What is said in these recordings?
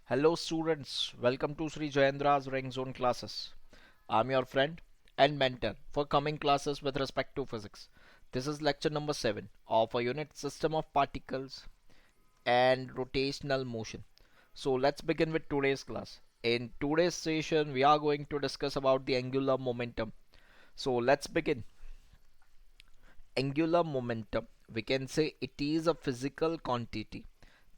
Hello students, welcome to Sri Jayendra's Ring Zone classes. I'm your friend and mentor for coming classes with respect to physics. This is lecture number 7 of a unit system of particles and rotational motion. So let's begin with today's class. In today's session we are going to discuss about the angular momentum. So let's begin. Angular momentum, we can say it is a physical quantity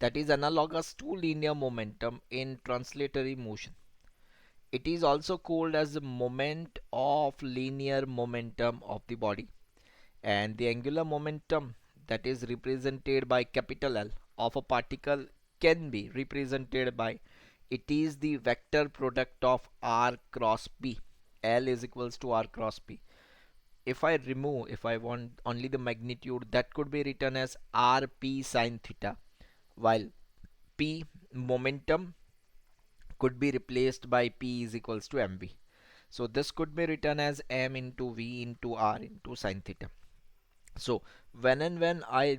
that is analogous to linear momentum in translatory motion. It is also called as the moment of linear momentum of the body, and the angular momentum that is represented by capital L of a particle can be represented by it is the vector product of r cross p. L is equals to r cross p. If I want only the magnitude, that could be written as rp sine theta, while p momentum could be replaced by p is equals to mv. So this could be written as m into v into r into sine theta. So when I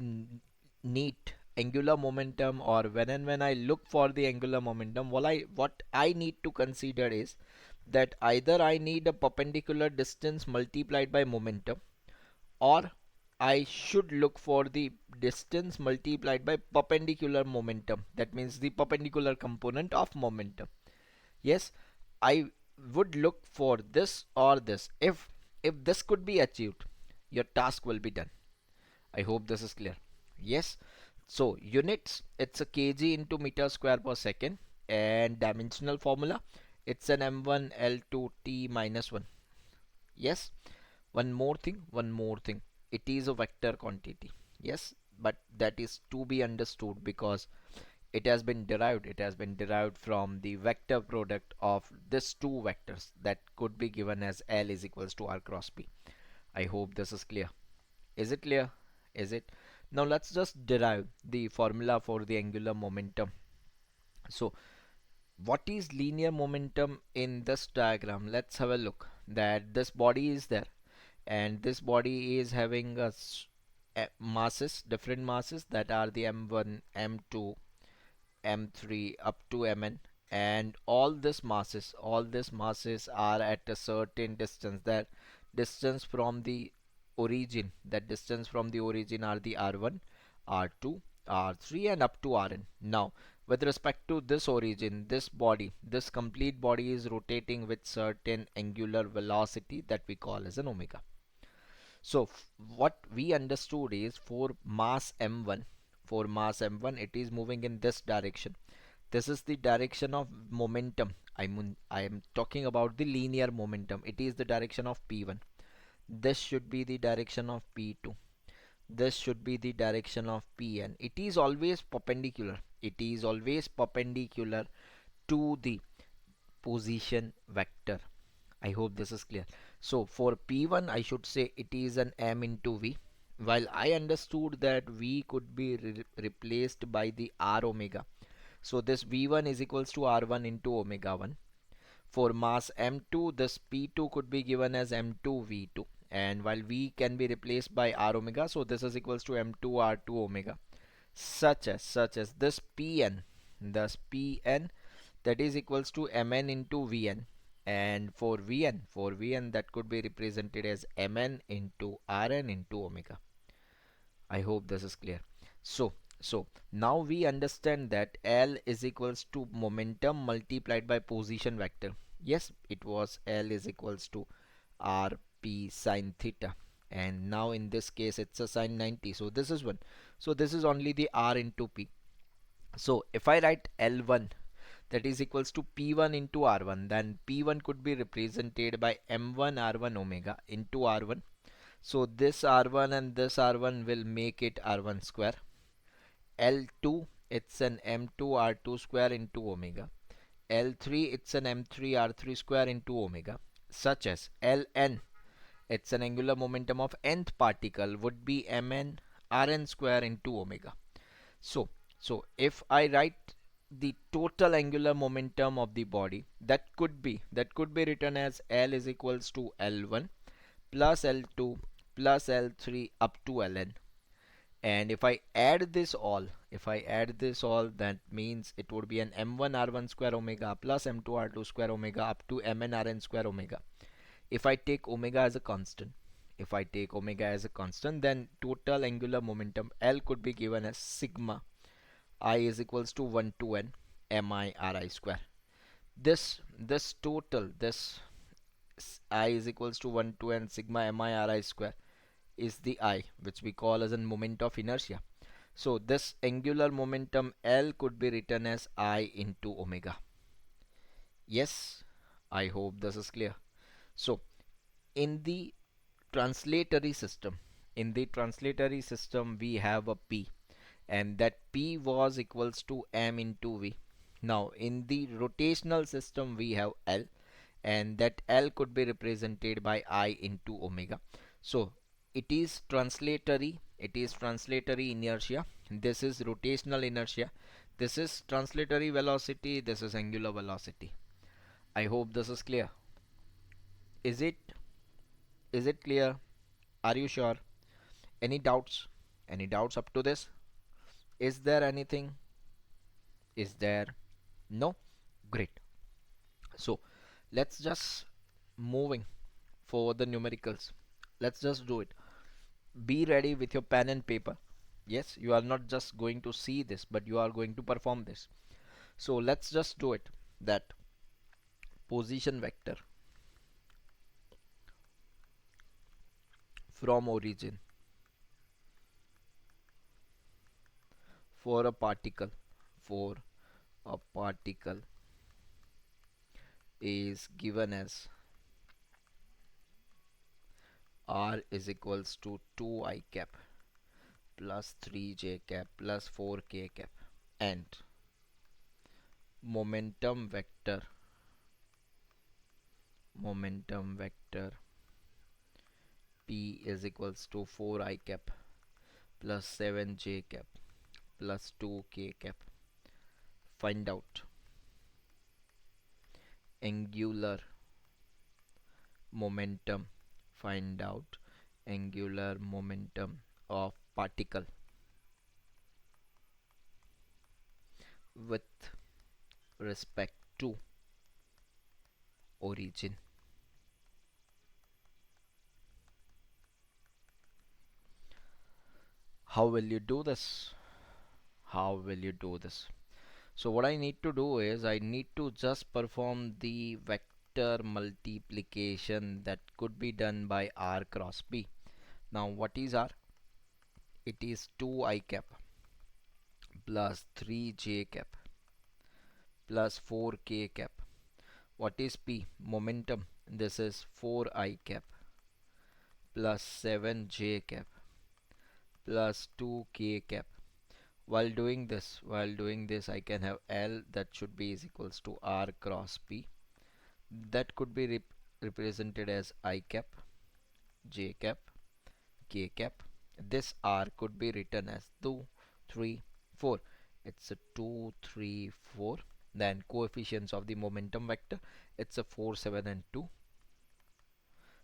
need angular momentum, or when I look for the angular momentum, what I need to consider is that either I need a perpendicular distance multiplied by momentum, or I should look for the distance multiplied by perpendicular momentum. That means the perpendicular component of momentum. Yes, I would look for this or this. If this could be achieved, your task will be done. I hope this is clear. Yes. So units, it's a kg into meter square per second, and dimensional formula, it's an m1 l2 t minus 1. Yes. One more thing, it is a vector quantity. Yes, but that is to be understood because it has been derived from the vector product of these two vectors that could be given as L is equals to R cross P. I hope this is clear. Is it clear? Is it? Now let's just derive the formula for the angular momentum. So what is linear momentum in this diagram? Let's have a look. That this body is there, and this body is having masses, different masses, that are the m1, m2, m3 up to mn, and all these masses are at a certain distance. That distance from the origin are the r1, r2, r3, and up to rn. Now with respect to this origin, this complete body is rotating with certain angular velocity that we call as an omega. So what we understood is for mass m1, it is moving in this direction. This is the direction of momentum. I am talking about the linear momentum. It is the direction of p1. This should be the direction of p2. This should be the direction of pn. It is always perpendicular. It is always perpendicular to the position vector. I hope this is clear. So for P1, I should say it is an m into v. While I understood that v could be replaced by the r omega. So this v1 is equals to r1 into omega 1. For mass m2, this p2 could be given as m2 v2. And while v can be replaced by r omega, so this is equals to m2 r2 omega. Such as this pn that is equals to mn into vn, and for vn that could be represented as mn into rn into omega. I hope this is clear. So so now we understand that L is equals to momentum multiplied by position vector. Yes, it was L is equals to rp sine theta, and now in this case it's a sine 90. So this is 1. So this is only the r into p. So if I write L1, that is equals to P1 into R1, then P1 could be represented by M1 R1 omega into R1. So this R1 and this R1 will make it R1 square. L2, it's an M2 R2 square into omega. L3, it's an M3 R3 square into omega. Such as Ln, it's an angular momentum of nth particle, would be Mn Rn square into omega. So, so if I write the total angular momentum of the body, that could be written as L is equals to L1 plus L2 plus L3 up to Ln. And if I add this all, that means it would be an m1 r1 square omega plus m2 r2 square omega up to mn rn square omega. If I take omega as a constant, then total angular momentum L could be given as sigma I is equals to 1 to n mi ri square. This total, this I is equals to 1 to n sigma mi ri square is the I, which we call as a moment of inertia. So this angular momentum L could be written as I into omega. Yes, I hope this is clear. So in the translatory system, we have a P, and that P was equals to m into V. Now in the rotational system we have L, and that L could be represented by I into omega. So it is translatory inertia, this is rotational inertia, this is translatory velocity, this is angular velocity. I hope this is clear. Is it is it clear? Are you sure? Any doubts? Any doubts up to this? Is there anything? Is there? No? Great. So let's just moving for the numericals. Let's just do it. Be ready with your pen and paper. Yes, you are not just going to see this, but you are going to perform this. So let's just do it. That position vector from origin for a particle for a particle is given as r is equals to 2 I cap plus 3j cap plus 4k cap, and momentum vector p is equals to 4 I cap plus 7j cap plus 2k cap. Find out angular momentum. Find out angular momentum of particle with respect to origin. How will you do this? How will you do this? So what I need to do is I need to just perform the vector multiplication that could be done by r cross p. Now what is r? It is 2 I cap plus 3j cap plus 4k cap. What is p? Momentum. This is 4 I cap plus 7j cap plus 2k cap. While doing this, I can have L that should be is equals to R cross P. That could be represented as I cap, J cap, K cap. This R could be written as 2, 3, 4. It's a 2, 3, 4. Then coefficients of the momentum vector, it's a 4, 7 and 2.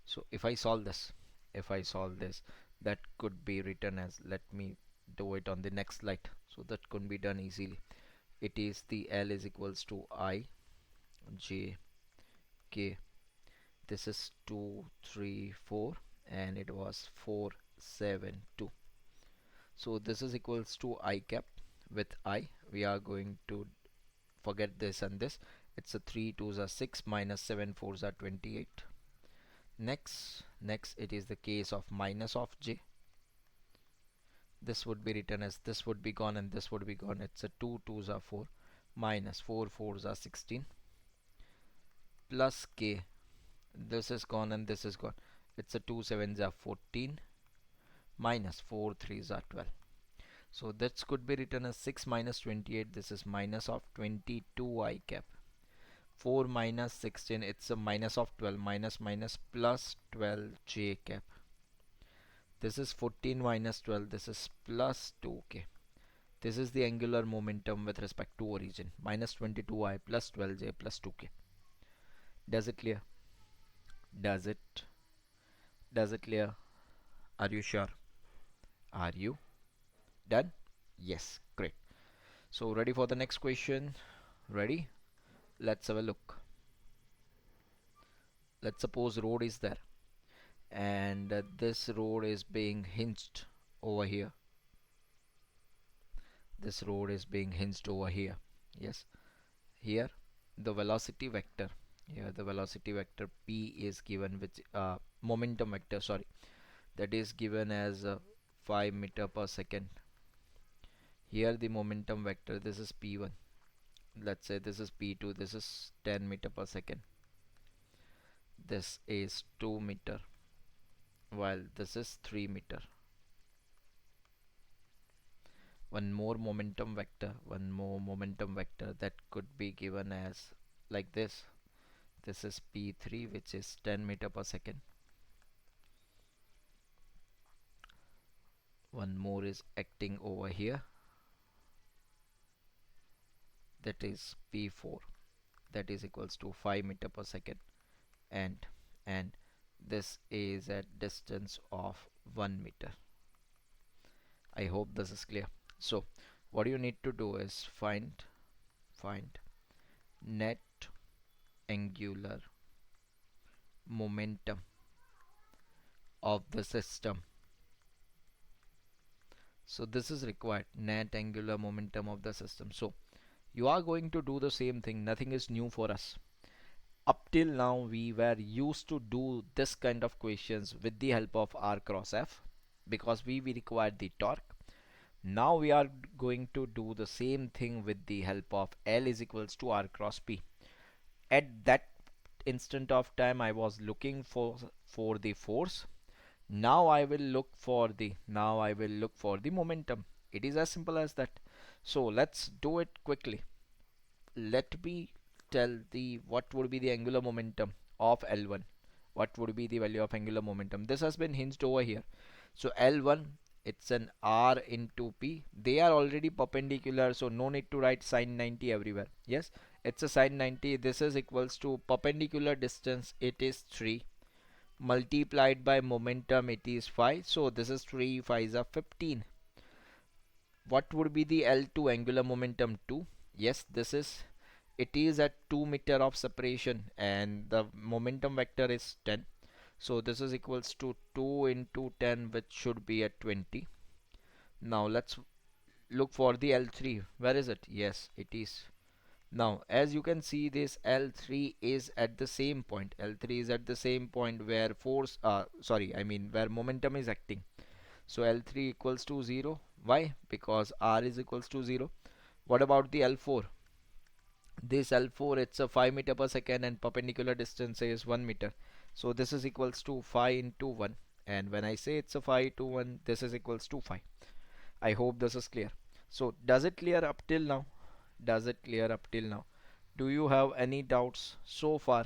So if I solve this, that could be written as, let me do it on the next slide. So that could be done easily. It is the L is equals to I, J, K. This is 2, 3, 4, and it was 4, 7, 2. So this is equals to I cap. With I, we are going to forget this and this. It's a 3 2s are 6 minus 7 4s are 28. Next it is the case of minus of j. This would be written as, this would be gone and this would be gone. It's a 2 2s are 4 minus 4 4s are 16 plus k. This is gone and this is gone. It's a 2 7s are 14 minus 4 3s are 12. So this could be written as 6 minus 28. This is minus of 22 I cap. 4 minus 16, it's a minus of 12, minus minus plus 12 j cap. This is 14 minus 12, this is plus 2k. This is the angular momentum with respect to origin, minus 22I plus 12j plus 2k. Does it clear? Does it? Does it clear? Are you sure? Are you? Done? Yes, great. So ready for the next question? Ready? Let's have a look. Let's suppose road is there, and this road is being hinged over here. This road is being hinged over here. Yes, here the velocity vector, here the velocity vector p is given with momentum vector, sorry, that is given as 5 meter per second. Here the momentum vector, this is p1, let's say this is p2, this is 10 meter per second, this is 2 meter, while this is 3 meter. One more momentum vector that could be given as like this is p3, which is 10 meter per second. One more is acting over here, that is p4, that is equals to 5 meter per second, and and this is at distance of 1 meter. I hope this is clear. So what you need to do is find net angular momentum of the system. So this is required, net angular momentum of the system. So you are going to do the same thing, nothing is new for us. Up till now we were used to do this kind of questions with the help of r cross f, because we required the torque. Now we are going to do the same thing with the help of L is equals to R cross P. At that instant of time I was looking for the force. Now I will look for the momentum. It is as simple as that. So let's do it quickly. Let me tell the what would be the angular momentum of L1. What would be the value of angular momentum? This has been hinged over here. So L1, it's an R into P. They are already perpendicular, so no need to write sine 90 everywhere. Yes, it's a sine 90. This is equals to perpendicular distance, it is 3, multiplied by momentum, it is 5. So this is 3 5s are 15. What would be the L2 angular momentum? 2. Yes, it is at 2 meter of separation, and the momentum vector is 10. So this is equals to 2 into 10, which should be at 20. Now let's look for the L3. Where is it? Yes, it is. Now as you can see, this L3 is at the same point. L3 is at the same point where where momentum is acting. So L3 equals to 0. Why? Because R is equals to 0. What about the L4? This L4, it's a 5 meter per second and perpendicular distance is 1 meter. So this is equals to 5 into 1. And when I say it's a 5 to 1, this is equals to 5. I hope this is clear. So does it clear up till now? Does it clear up till now? Do you have any doubts so far?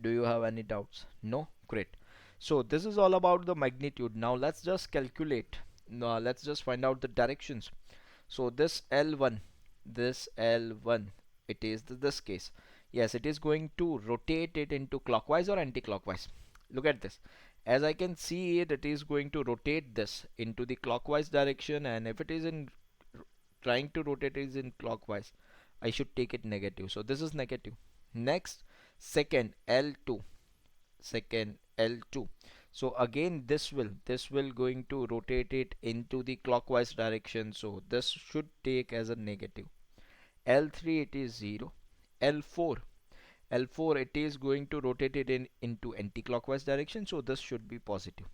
Do you have any doubts? No? Great. So this is all about the magnitude. Now let's just calculate. Now let's just find out the directions. So this L1, it is this case. Yes, it is going to rotate it into clockwise or anti-clockwise. Look at this. As I can see it, it is going to rotate this into the clockwise direction, and if it is in trying to rotate it is in clockwise, I should take it negative. So this is negative. Next, second L2, second L2. So again this will going to rotate it into the clockwise direction, so this should take as a negative. L3, it is 0. L4, L4, it is going to rotate it into anti-clockwise direction, so this should be positive.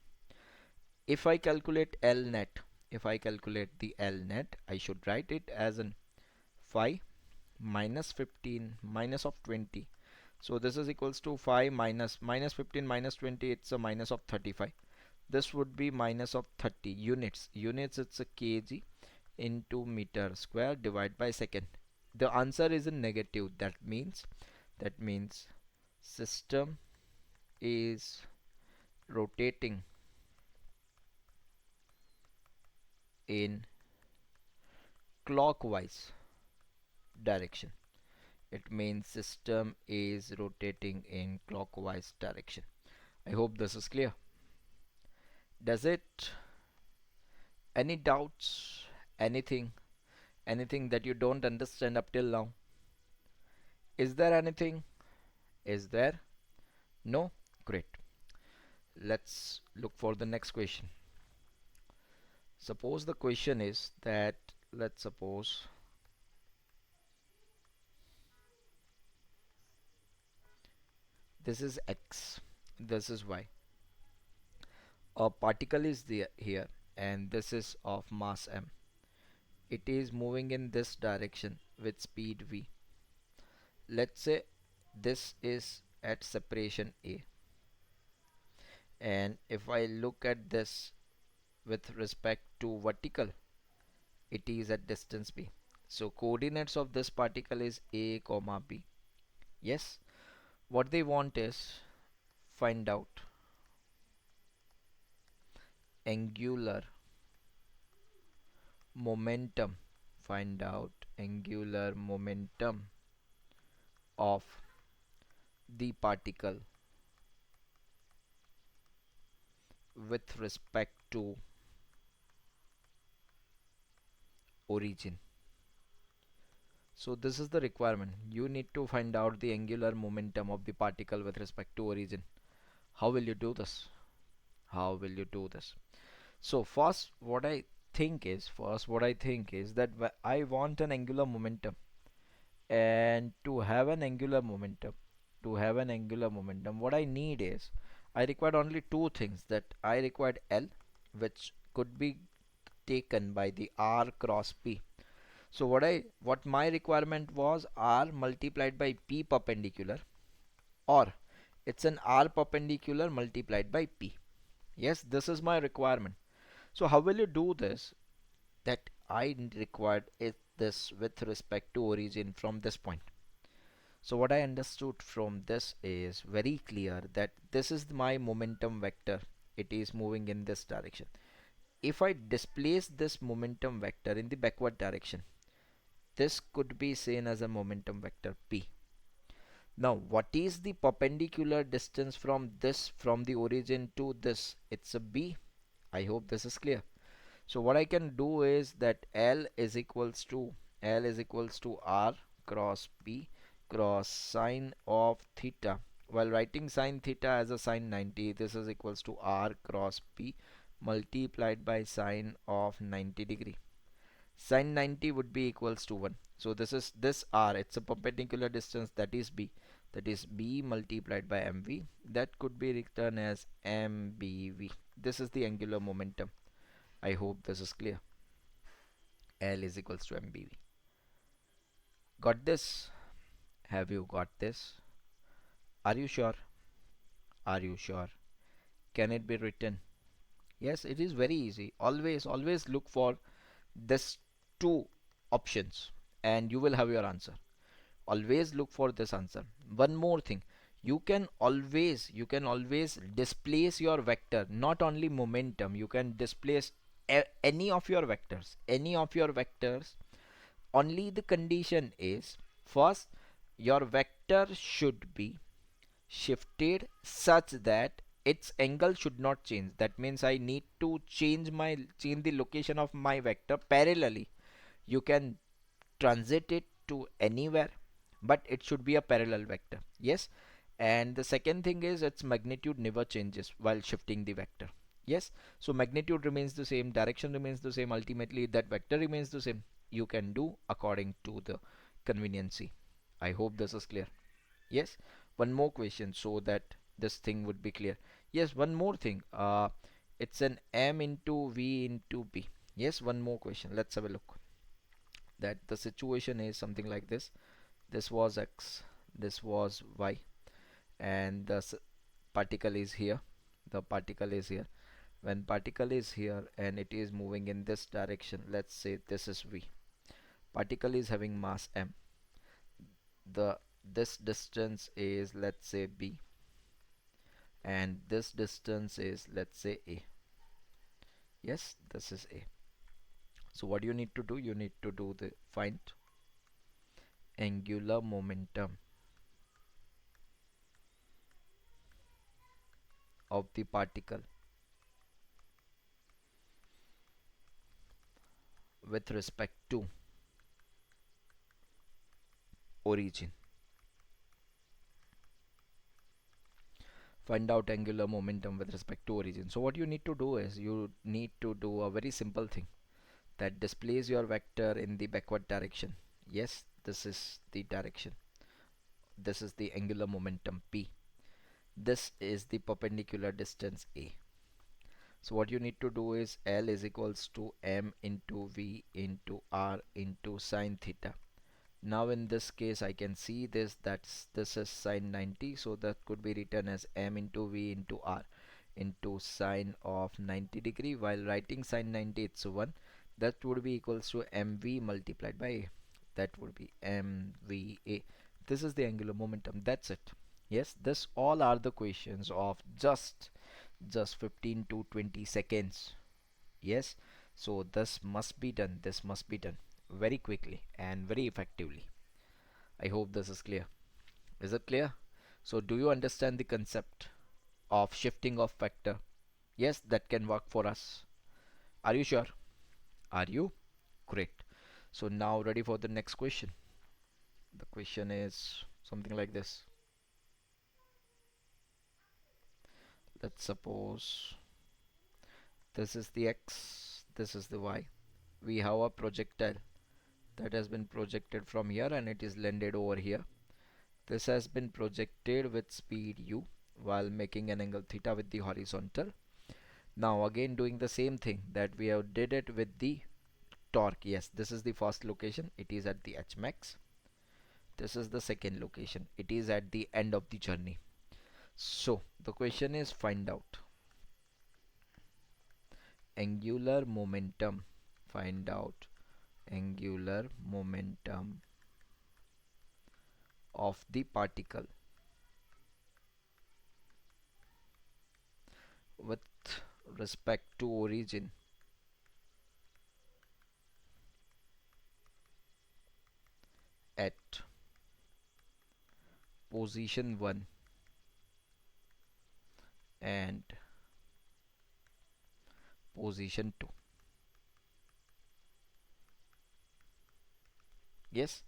If I calculate L net, if I calculate the L net, I should write it as an 5 minus 15 minus of 20. So this is equals to 5 minus 15 minus 20, it's a minus of 35. This would be minus of 30 units. Units, it's a kg into meter square divided by second. The answer is in negative. That means system is rotating in clockwise direction. It means system is rotating in clockwise direction. I hope this is clear. Does it Any doubts? Anything? Anything that you don't understand up till now? Is there anything? Is there? No? Great. Let's look for the next question. Suppose the question is that, let's suppose this is x, this is y. A particle is there here, and this is of mass m. It is moving in this direction with speed v. Let's say this is at separation a, and if I look at this with respect to vertical, it is at distance b. So coordinates of this particle is a comma b. Yes, what they want is find out angular momentum, find out angular momentum of the particle with respect to origin. So this is the requirement. You need to find out the angular momentum of the particle with respect to origin. How will you do this? How will you do this? So first what I think is that I want an angular momentum, and to have an angular momentum, what I need is I required only two things. That I required L, which could be taken by the R cross P. So what my requirement was R multiplied by P perpendicular, or it's an R perpendicular multiplied by P. Yes, this is my requirement. So how will you do this? That I required is this with respect to origin from this point. So what I understood from this is very clear that this is my momentum vector. It is moving in this direction. If I displace this momentum vector in the backward direction, this could be seen as a momentum vector p. Now what is the perpendicular distance from this, from the origin to this? It's a b. I hope this is clear. So what I can do is that L is equals to R cross P cross sine of theta. While writing sine theta as a sine 90, this is equals to R cross P multiplied by sine of 90 degree. Sine 90 would be equals to 1. So this is this R, it's a perpendicular distance, that is B. That is B multiplied by mv. That could be written as mbv. This is the angular momentum. I hope this is clear. L is equals to mbv. Got this? Have you got this? Are you sure? Are you sure? Can it be written? Yes, it is very easy. Always look for this two options and you will have your answer. Always look for this answer. One more thing, you can always displace your vector, not only momentum. You can displace any of your vectors. Only the condition is, first, your vector should be shifted such that its angle should not change. That means I need to change the location of my vector parallelly. You can transit it to anywhere, but it should be a parallel vector. Yes. And the second thing is its magnitude never changes while shifting the vector. Yes. So magnitude remains the same, direction remains the same, ultimately that vector remains the same. You can do according to the conveniency. I hope this is clear. Yes. One more question so that this thing would be clear. Yes, one more thing. It's an m into v into p. Yes, one more question. Let's have a look. That the situation is something like this. This was x, this was y, and the particle is here. The particle is here. When particle is here and it is moving in this direction, let's say this is v. Particle is having mass m. The this distance is, let's say, b, and this distance is, let's say, a. Yes, this is a. So what you need to do, you need to do the find angular momentum of the particle with respect to origin. Find out angular momentum with respect to origin. So what you need to do is you need to do a very simple thing that displays your vector in the backward direction. Yes, this is the direction. This is the angular momentum P. This is the perpendicular distance A. So what you need to do is L is equals to M into V into R into sine theta. Now in this case I can see this is sine 90, so that could be written as M into V into R into sine of 90 degree. While writing sine 90 it's 1, that would be equals to mv multiplied by a. That would be mva. This is the angular momentum. That's it. Yes, this all are the questions of just 15 to 20 seconds. Yes, so this must be done very quickly and very effectively. I hope this is clear. Is it clear? So do you understand the concept of shifting of vector? Yes, that can work for us. Are you sure? Are you? Great. So now ready for the next question. The question is something like this. Let's suppose this is the x, this is the y. We have a projectile that has been projected from here and it is landed over here. This has been projected with speed u while making an angle theta with the horizontal. Now again doing the same thing that we have did it with the torque. Yes, this is the first location, it is at the h max. This is the second location, it is at the end of the journey. So the question is find out angular momentum. Find out angular momentum of the particle with respect to origin at position 1 and position 2. Yes,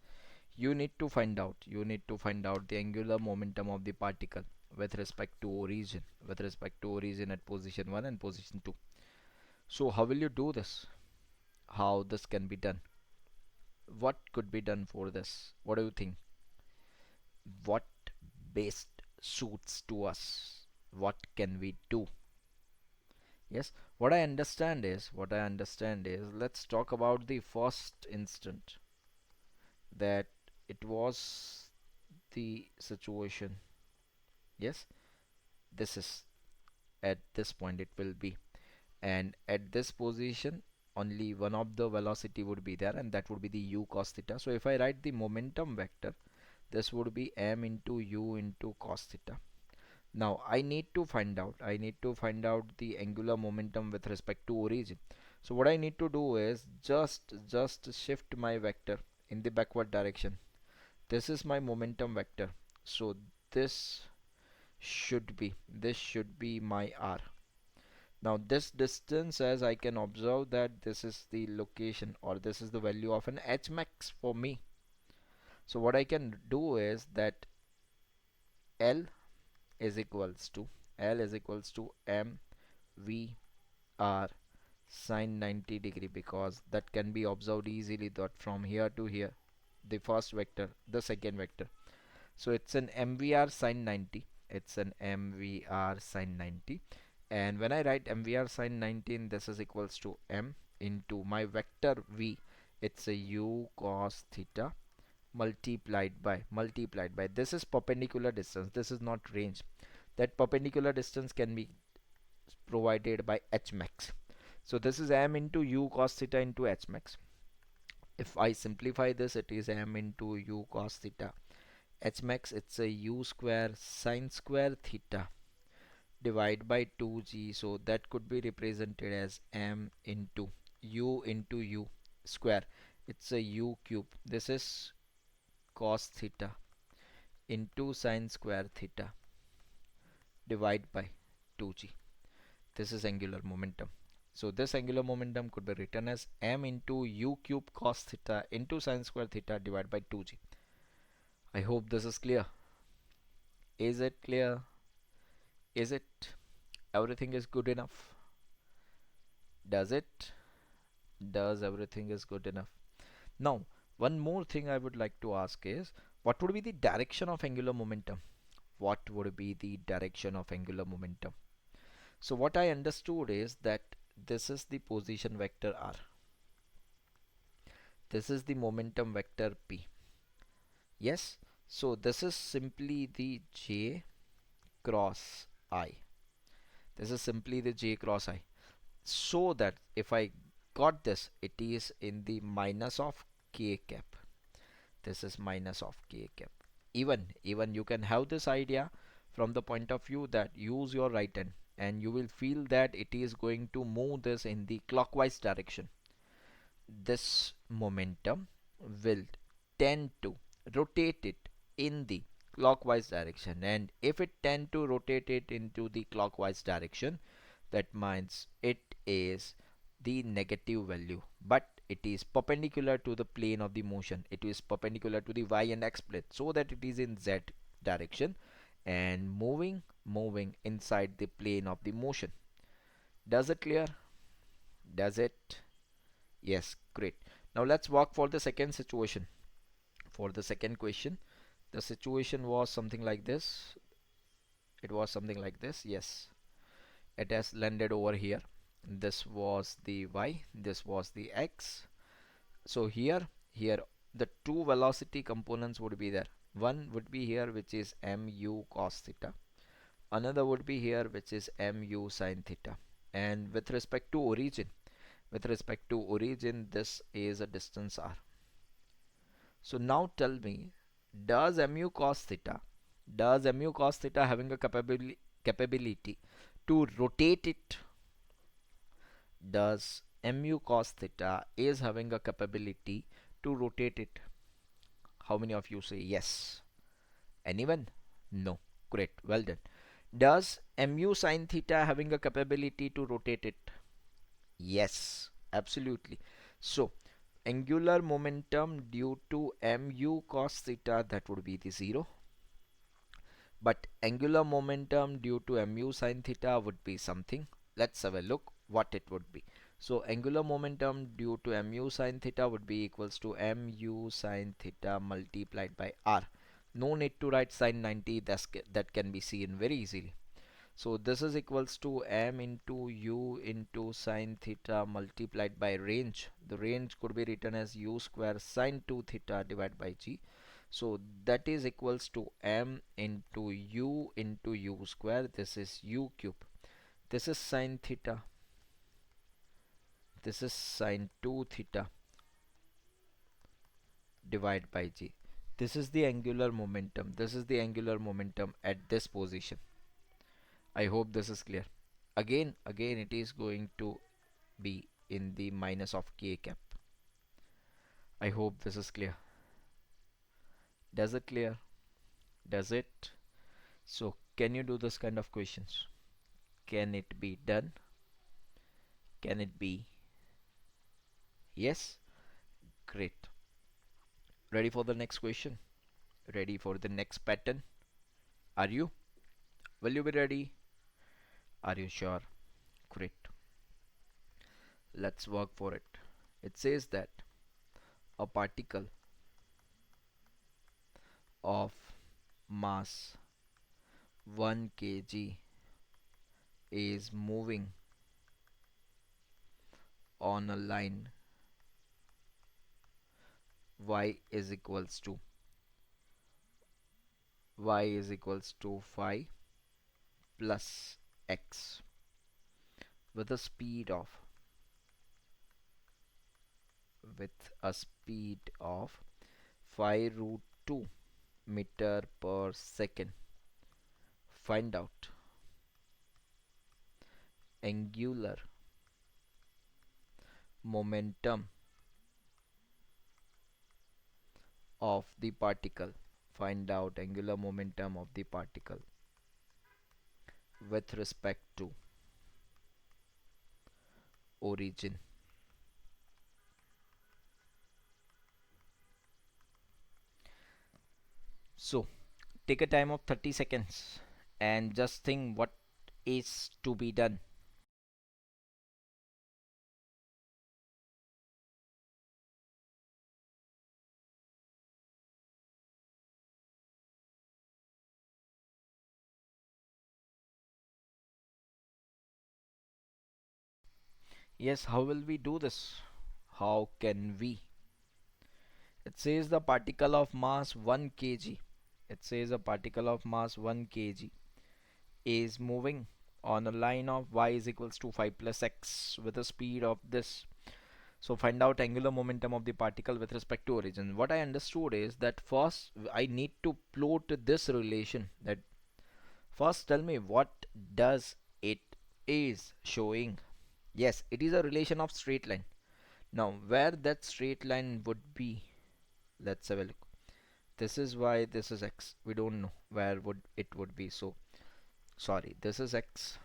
you need to find out the angular momentum of the particle with respect to origin at position 1 and position 2. So how will you do this? How this can be done? What could be done for this? What do you think? What best suits to us? What can we do? Yes, what I understand is let's talk about the first instant that it was the situation. Yes, this is at this point it will be, and at this position only one of the velocity would be there and that would be the u cos theta. So if I write the momentum vector, this would be m into u into cos theta. Now I need to find out the angular momentum with respect to origin. So what I need to do is just shift my vector in the backward direction. This is my momentum vector, so this this should be my r. Now this distance, as I can observe that this is the location or this is the value of an h max for me. So what I can do is that L is equals to m v r sine 90 degree, because that can be observed easily that from here to here, the first vector, the second vector. So it's an mvr sine 90. It's an mvr sine 90. And when I write mvr sine 19, this is equals to m into my vector v. It's a u cos theta multiplied by this is perpendicular distance. This is not range. That perpendicular distance can be provided by h max. So this is m into u cos theta into h max. If I simplify this, it is m into u cos theta. H max, it's a u square sine square theta divide by 2g. So that could be represented as m into u square. It's a u cube. This is cos theta into sine square theta divide by 2g. This is angular momentum. So this angular momentum could be written as m into u cube cos theta into sine square theta divided by 2g. I hope this is clear. Is it clear? Is it? Everything is good enough? Does it? Does everything is good enough? Now, one more thing I would like to ask is, what would be the direction of angular momentum? What would be the direction of angular momentum? So what I understood is that this is the position vector r. This is the momentum vector p. Yes. So this is simply the j cross I. This is simply the j cross I. So that if I got this, it is in the minus of k cap. This is minus of k cap. Even you can have this idea from the point of view that use your right hand, and you will feel that it is going to move this in the clockwise direction. This momentum will tend to rotate it in the clockwise direction, and if it tend to rotate it into the clockwise direction, that means it is the negative value, but it is perpendicular to the plane of the motion. It is perpendicular to the y and x plane, so that it is in z direction and moving inside the plane of the motion. Does it clear? Does it? Yes, great. Now let's walk for the second situation. For the second question, the situation was something like this. It was something like this. Yes, it has landed over here. This was the y, this was the x. So here the two velocity components would be there. One would be here, which is mu cos theta. Another would be here, which is mu sin theta. And with respect to origin, this is a distance r. So now tell me, does mu cos theta, does mu cos theta having a capability to rotate it? Does mu cos theta is having a capability to rotate it? How many of you say yes? Anyone? No. Great. Well done. Does mu sin theta having a capability to rotate it? Yes, absolutely. So angular momentum due to mu cos theta, that would be the 0, but angular momentum due to mu sin theta would be something. Let's have a look what it would be. So angular momentum due to mu sin theta would be equals to mu sin theta multiplied by r. No need to write sin 90, that can be seen very easily. So this is equals to m into u into sin theta multiplied by range. The range could be written as u square sin 2 theta divided by g. So that is equals to m into u square. This is u cube. This is sin theta. This is sin 2 theta divided by g. This is the angular momentum. This is the angular momentum at this position. I hope this is clear. Again it is going to be in the minus of k cap. I hope this is clear. Does it clear? Does it? So can you do this kind of questions? Can it be done? Can it be? Yes? Great. Ready for the next question? Ready for the next pattern? Are you? Will you be ready? Are you sure? Great. Let's work for it. It says that a particle of mass 1 kg is moving on a line y is equals to phi plus x with a speed of phi root 2 meter per second. Find out angular momentum of the particle. Find out angular momentum of the particle with respect to origin. So take a time of 30 seconds and just think what is to be done. Yes, how will we do this? How can we? It says the particle of mass 1 kg. It says a particle of mass 1 kg is moving on a line of y is equals to 5 plus x with a speed of this. So find out angular momentum of the particle with respect to origin. What I understood is that first I need to plot this relation. That first tell me what does it is showing. Yes, it is a relation of straight line. Now where that straight line would be, let's have a look. This is y, this is x. We don't know where would it would be. So sorry, this is x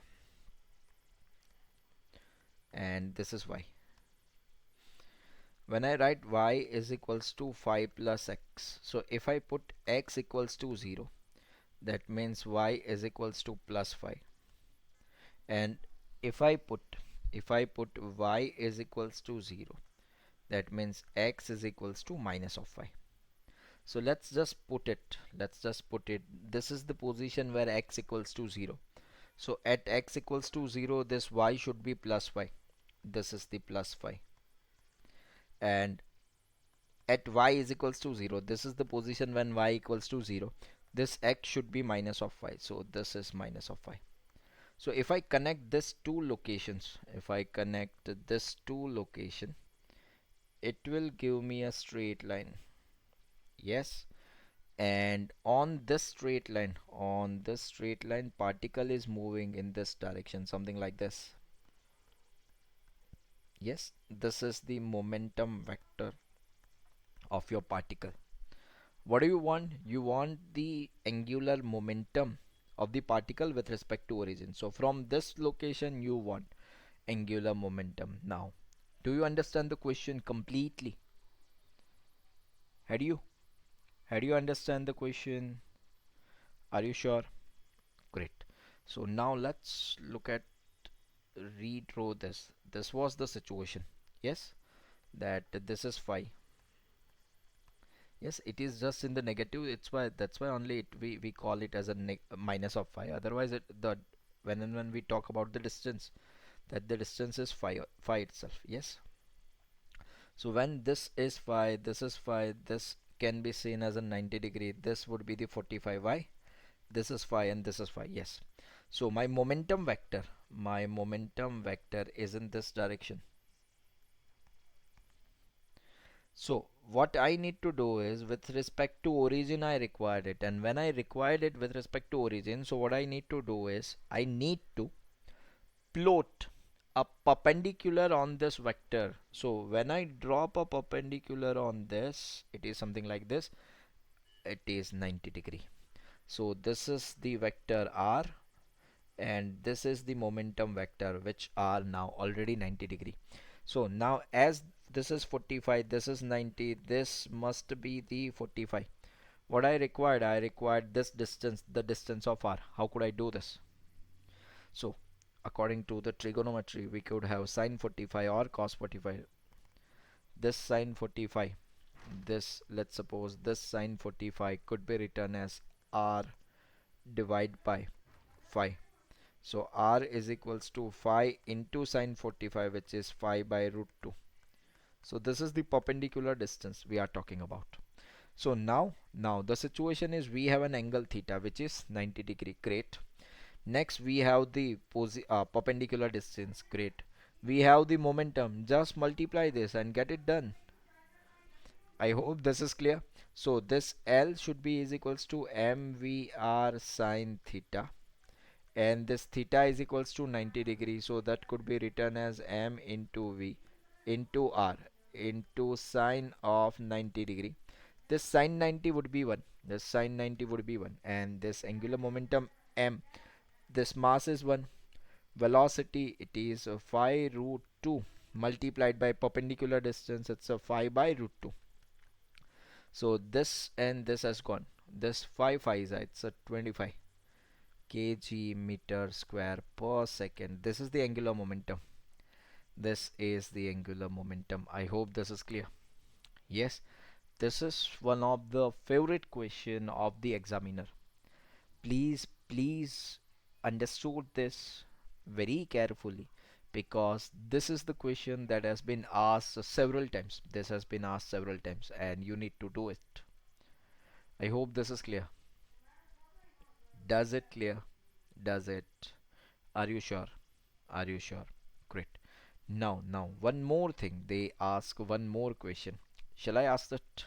and this is y. When I write y is equals to 5 plus x, so if I put x equals to 0, that means y is equals to plus 5. And if I put y is equals to 0, that means x is equals to minus of 5. So let's just put it, this is the position where x equals to 0. So at x equals to 0, this y should be plus 5. This is the plus 5. And at y is equals to 0, this is the position when y equals to 0. This x should be minus of 5. So this is minus of 5. So if I connect this two locations, if I connect this two location, it will give me a straight line. Yes. And on this straight line, particle is moving in this direction, something like this. Yes, this is the momentum vector of your particle. What do you want? You want the angular momentum of the particle with respect to origin. So from this location you want angular momentum. Now do you understand the question completely? Had you understand the question? Are you sure? Great. So now let's look at, redraw this. This was the situation. Yes, that this is phi. Yes, it is just in the negative. It's why, that's why only we call it as a minus of phi. Otherwise, when we talk about the distance, that the distance is phi itself. Yes. So when this is phi, this is phi, this can be seen as a 90 degree. This would be the 45y. This is phi and this is phi. Yes. So my momentum vector is in this direction. So what I need to do is, with respect to origin I required it, and when I required it with respect to origin, so what I need to do is I need to plot a perpendicular on this vector. So when I drop a perpendicular on this, it is something like this. It is 90 degree. So this is the vector r, and this is the momentum vector, which are now already 90 degree. So now as this is 45, this is 90, this must be the 45. What I required this distance, the distance of r. How could I do this? So according to the trigonometry, we could have sine 45 or cos 45. This sine 45, this, let's suppose this sine 45 could be written as r divided by phi. So r is equals to phi into sine 45, which is phi by root 2. So this is the perpendicular distance we are talking about. So now the situation is, we have an angle theta which is 90 degree. Great. Next we have the perpendicular distance. Great. We have the momentum. Just multiply this and get it done. I hope this is clear. So this L should be is equals to mvr sine theta, and this theta is equals to 90 degrees, so that could be written as m into v into r into sine of 90 degree. This sine 90 would be 1, this sine 90 would be 1, and this angular momentum m, this mass is 1, velocity it is 5 root 2 multiplied by perpendicular distance, it's a 5 by root 2. So this and this has gone. This 5 5 it's a 25 kg meter square per second. This is the angular momentum. This is the angular momentum. I hope this is clear. Yes, this is one of the favorite question of the examiner. Please understood this very carefully, because this is the question that has been asked several times. This has been asked several times and you need to do it. I hope this is clear. Does it clear? Does it? Are you sure? Are you sure? Great. Now, one more thing. They ask one more question. Shall I ask that?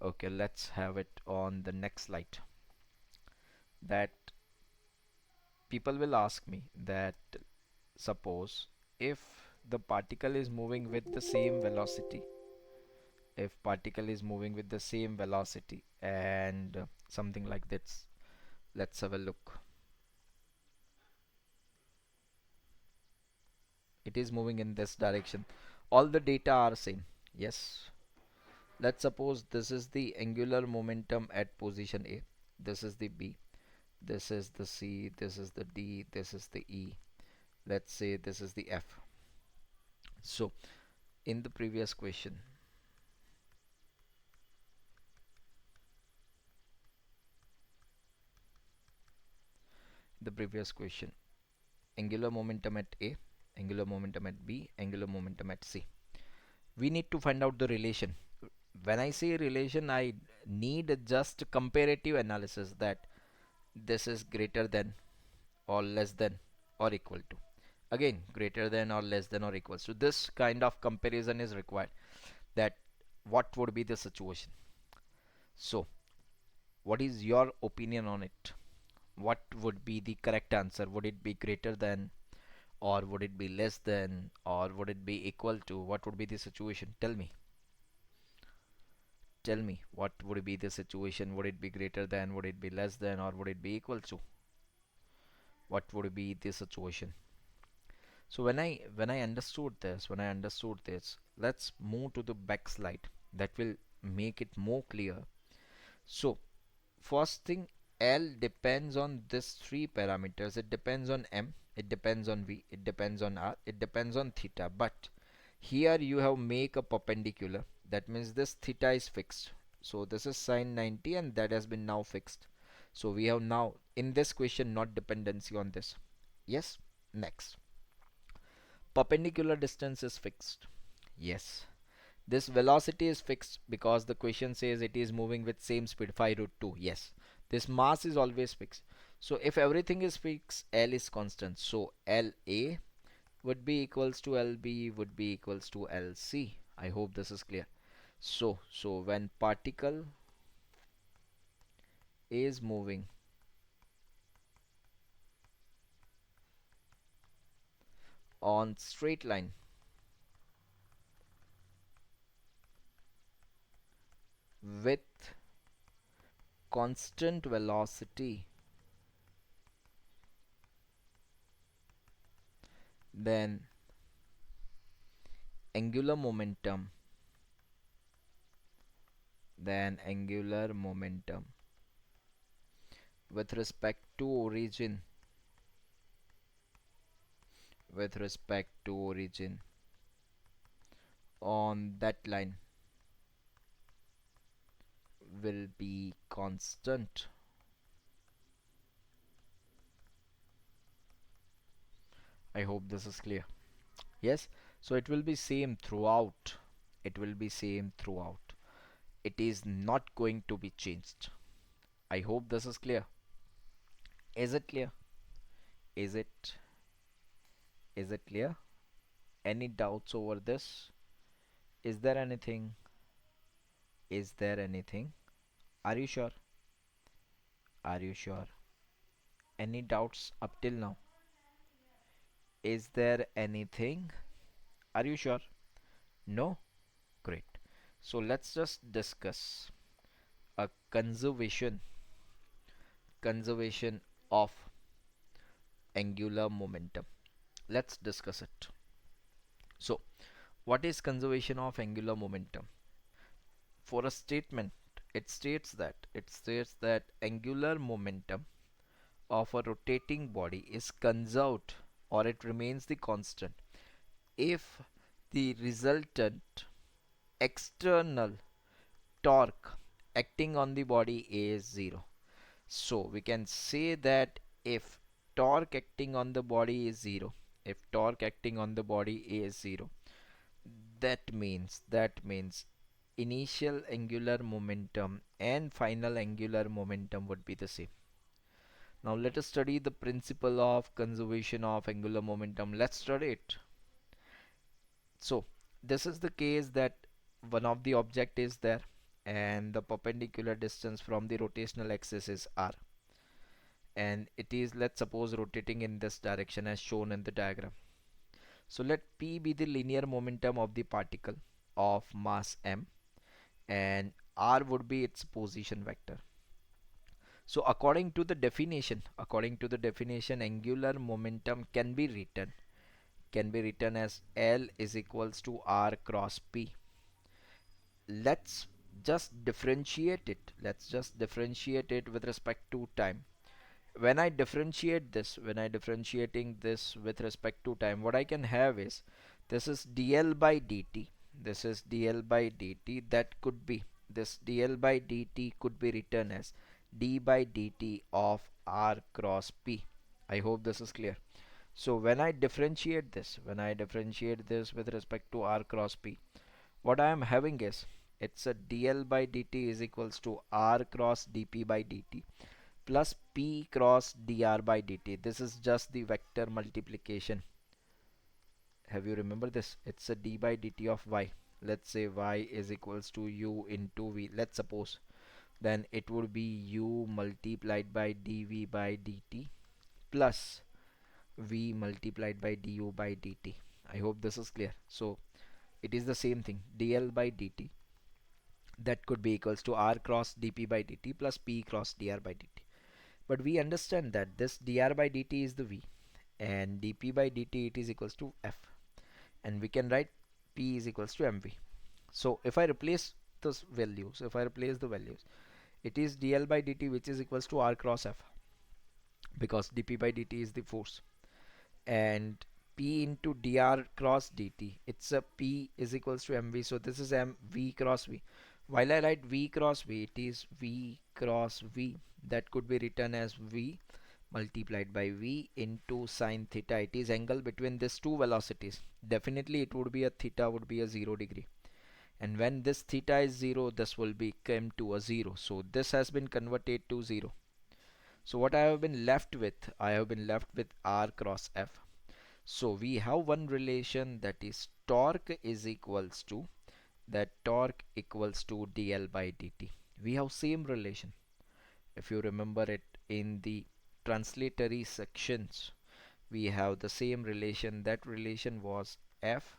Okay, let's have it on the next slide. That people will ask me that suppose if the particle is moving with the same velocity, if particle is moving with the same velocity and something like this, let's have a look. It is moving in this direction. All the data are same. Yes. Let's suppose this is the angular momentum at position A. This is the B. This is the C. This is the D. This is the E. Let's say this is the F. So in the previous question, the previous question, angular momentum at A, angular momentum at B, angular momentum at C. We need to find out the relation. When I say relation, I need just comparative analysis, that this is greater than or less than or equal to. Again, greater than or less than or equal. So this kind of comparison is required, that what would be the situation. So what is your opinion on it? What would be the correct answer? Would it be greater than, or would it be less than, or would it be equal to? What would be the situation? Tell me. Tell me, what would be the situation? Would it be greater than, would it be less than, or would it be equal to? What would be the situation? So when I understood this, let's move to the back slide. That will make it more clear. So first thing, L depends on this three parameters. It depends on M, it depends on V, it depends on R, it depends on theta. But here you have make a perpendicular. That means this theta is fixed. So this is sine 90 and that has been now fixed. So we have now in this question not dependency on this. Yes. Next, perpendicular distance is fixed. Yes. This velocity is fixed because the question says it is moving with same speed 5 root 2. Yes. This mass is always fixed. So if everything is fixed, L is constant. So LA would be equals to LB would be equals to LC. I hope this is clear. So when particle is moving on straight line with constant velocity, then angular momentum angular momentum with respect to origin on that line will be constant. I hope this is clear. Yes. So it will be same throughout. It will be same throughout. It is not going to be changed. I hope this is clear. Is it clear? Is it clear? Any doubts over this? Is there anything? Is there anything? Are you sure? Are you sure? Any doubts up till now? Is there anything? Are you sure? No? Great. So let's just discuss a conservation of angular momentum. Let's discuss it. So what is conservation of angular momentum? For a statement, it states that angular momentum of a rotating body is conserved, or it remains the constant, if the resultant external torque acting on the body is zero. So we can say that if torque acting on the body is zero, if torque acting on the body is zero, that means initial angular momentum and final angular momentum would be the same. Now let us study the principle of conservation of angular momentum. Let's study it. So this is the case that one of the object is there and the perpendicular distance from the rotational axis is r, and it is, let's suppose, rotating in this direction as shown in the diagram. So let p be the linear momentum of the particle of mass m, and r would be its position vector. So according to the definition, angular momentum can be written as L is equals to R cross P. Let's just differentiate it with respect to time. When I differentiating this with respect to time, what I can have is, this is dl by dt, that could be, this dl by dt could be written as d by dt of r cross p. I hope this is clear. So when I differentiate this with respect to r cross p, what I am having is, it's a dl by dt is equals to r cross dp by dt plus p cross dr by dt. This is just the vector multiplication. Have you remember this? It's a d by dt of y. Let's say y is equals to u into v. Let's suppose. Then it would be u multiplied by dv by dt plus v multiplied by du by dt. I hope this is clear. So it is the same thing. dl by dt, that could be equals to r cross dp by dt plus p cross dr by dt. But we understand that this dr by dt is the v, and dp by dt it is equals to f, and we can write p is equals to mv. So if I replace the values, it is dl by dt which is equals to r cross f, because dp by dt is the force, and p into dr cross dt, it's a p is equals to mv, so this is mv cross v. While I write v cross v, it is v cross v, that could be written as v multiplied by v into sine theta. It is angle between these two velocities. Definitely it would be a theta would be a 0 degree, and when this theta is 0, this will be come to a 0, so this has been converted to 0. So what I have been left with r cross f. So we have one relation, that is torque equals to dl by dt. We have same relation. If you remember it in the translatory sections, we have the same relation. That relation was F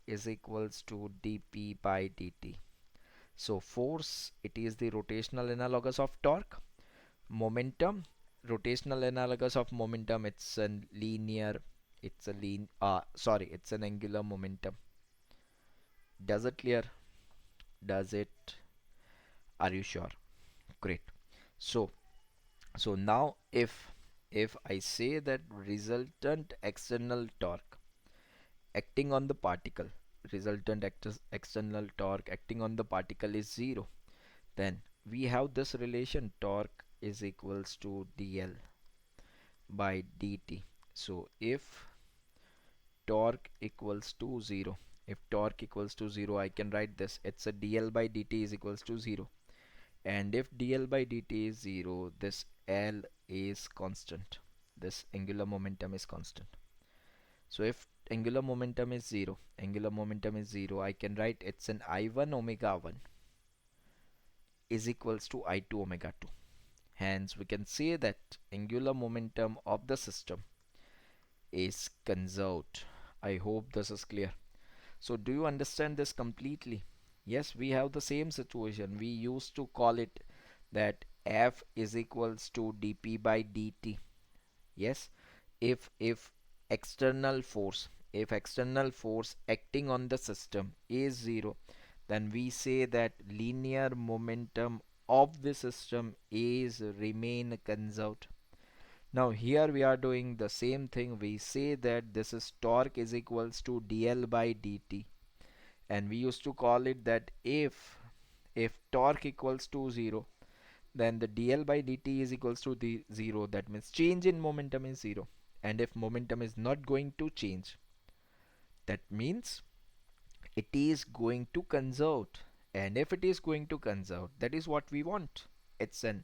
is equals to dp by dt. So force, it is the rotational analogous of torque. Momentum, rotational analogous of momentum, it's an linear, it's an angular momentum. Does it clear? Does it? Are you sure? Great. So now if I say that resultant external torque acting on the particle, external torque acting on the particle is 0, then we have this relation, torque is equals to dl by dt. So if torque equals to 0, I can write this, it's a dl by dt is equals to 0, and if dl by dt is 0, this L is constant, this angular momentum is constant. So if angular momentum is 0, I can write it's an I1 omega 1 is equals to I2 omega 2. Hence we can say that angular momentum of the system is conserved. I hope this is clear. So do you understand this completely? Yes, we have the same situation. We used to call it that F is equals to dp by dt. Yes, if external force, if external force acting on the system is zero, then we say that linear momentum of the system is remain conserved. Now here we are doing the same thing. We say that this is torque is equals to dl by dt, and we used to call it that if torque equals to 0, then the dl by dt is equals to the 0. That means change in momentum is 0. And if momentum is not going to change, that means it is going to conserve. And if it is going to conserve, that is what we want. It's an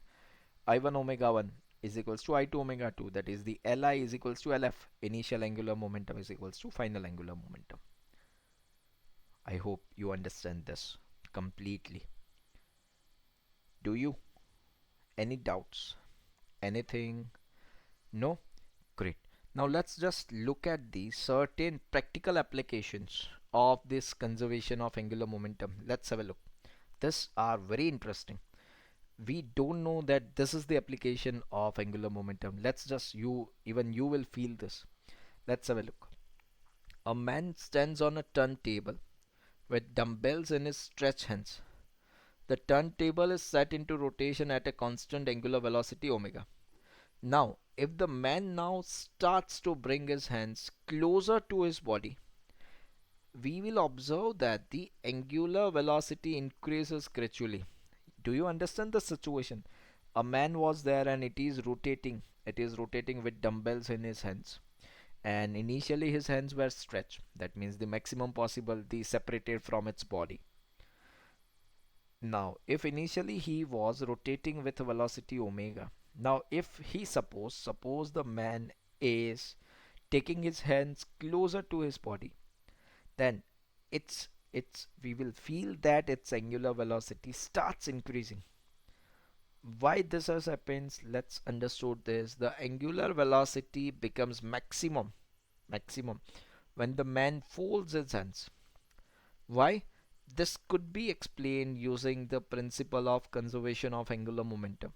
I1 omega 1 is equals to I2 omega 2. That is the Li is equals to Lf. Initial angular momentum is equals to final angular momentum. I hope you understand this completely. Do you? Any doubts? Anything? No? Great. Now let's just look at the certain practical applications of this conservation of angular momentum. Let's have a look. These are very interesting. We don't know that this is the application of angular momentum. Let's just, even you will feel this. Let's have a look. A man stands on a turntable with dumbbells in his stretched hands. The turntable is set into rotation at a constant angular velocity omega. Now, if the man now starts to bring his hands closer to his body, we will observe that the angular velocity increases gradually. Do you understand the situation? A man was there and it is rotating. It is rotating with dumbbells in his hands. And initially his hands were stretched. That means the maximum possible the separated from its body. Now, if initially he was rotating with velocity omega, now if he suppose the man is taking his hands closer to his body, then it's we will feel that its angular velocity starts increasing. Why this has happens? Let's understood this. The angular velocity becomes maximum when the man folds his hands. Why? This could be explained using the principle of conservation of angular momentum.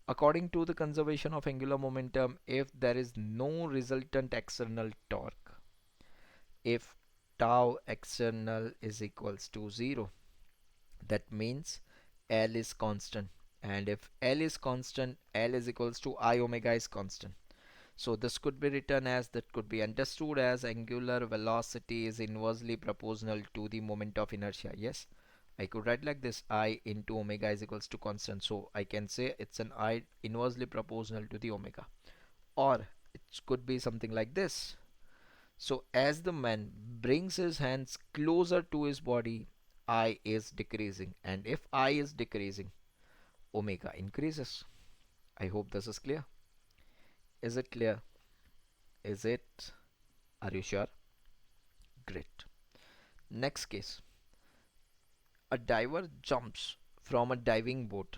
According to the conservation of angular momentum, if there is no resultant external torque, if tau external is equals to 0, that means L is constant. And if L is constant, L is equals to I omega is constant. So this could be written as, that could be understood as angular velocity is inversely proportional to the moment of inertia. Yes, I could write like this, I into omega is equals to constant. So I can say it's an I inversely proportional to the omega. Or it could be something like this. So as the man brings his hands closer to his body, I is decreasing. And if I is decreasing, omega increases. I hope this is clear. Is it clear? Is it? Are you sure? Great. Next case. A diver jumps from a diving boat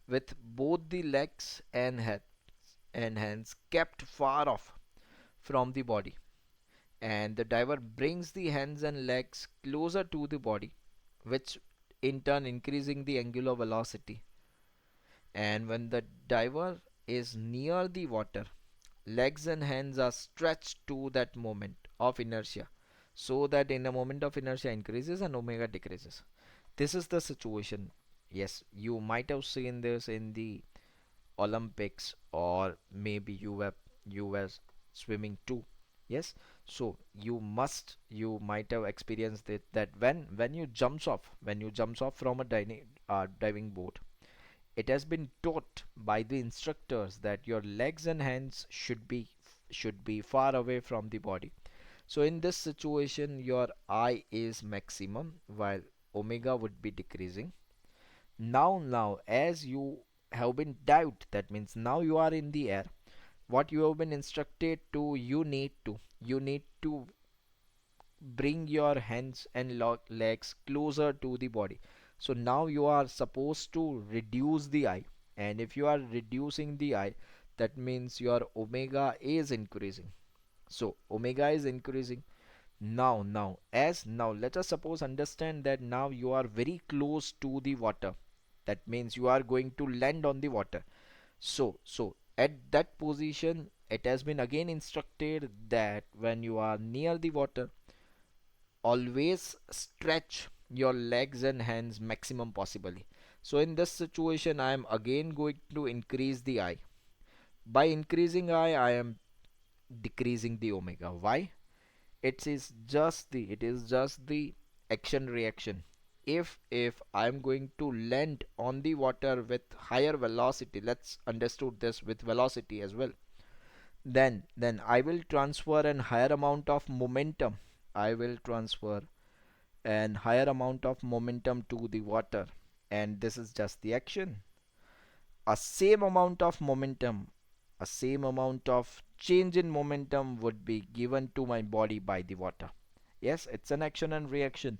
with both the legs and hands kept far off from the body. And the diver brings the hands and legs closer to the body, which in turn increasing the angular velocity. And when the diver is near the water, legs and hands are stretched to that moment of inertia, so that in a moment of inertia increases and omega decreases. This is the situation. Yes, you might have seen this in the Olympics, or maybe you were swimming too. Yes, so you might have experienced it, that when you jumps off from a diving boat, it has been taught by the instructors that your legs and hands should be far away from the body. So in this situation, your I is maximum while omega would be decreasing. Now, as you have been dived, that means now you are in the air. What you have been instructed to, you need to bring your hands and legs closer to the body. So now you are supposed to reduce the I, and if you are reducing the I, that means your omega is increasing. So omega is increasing. Now let us suppose understand that now you are very close to the water. That means you are going to land on the water. So at that position, it has been again instructed that when you are near the water, always stretch your legs and hands maximum possibly. So in this situation, I am again going to increase the I. By increasing I am decreasing the omega. Why? It is just the action reaction. If I'm going to land on the water with higher velocity, let's understood this with velocity as well, then I will transfer an higher amount of momentum. I will transfer an higher amount of momentum to the water, and this is just the action. A same amount of momentum, a same amount of change in momentum would be given to my body by the water. Yes, it's an action and reaction.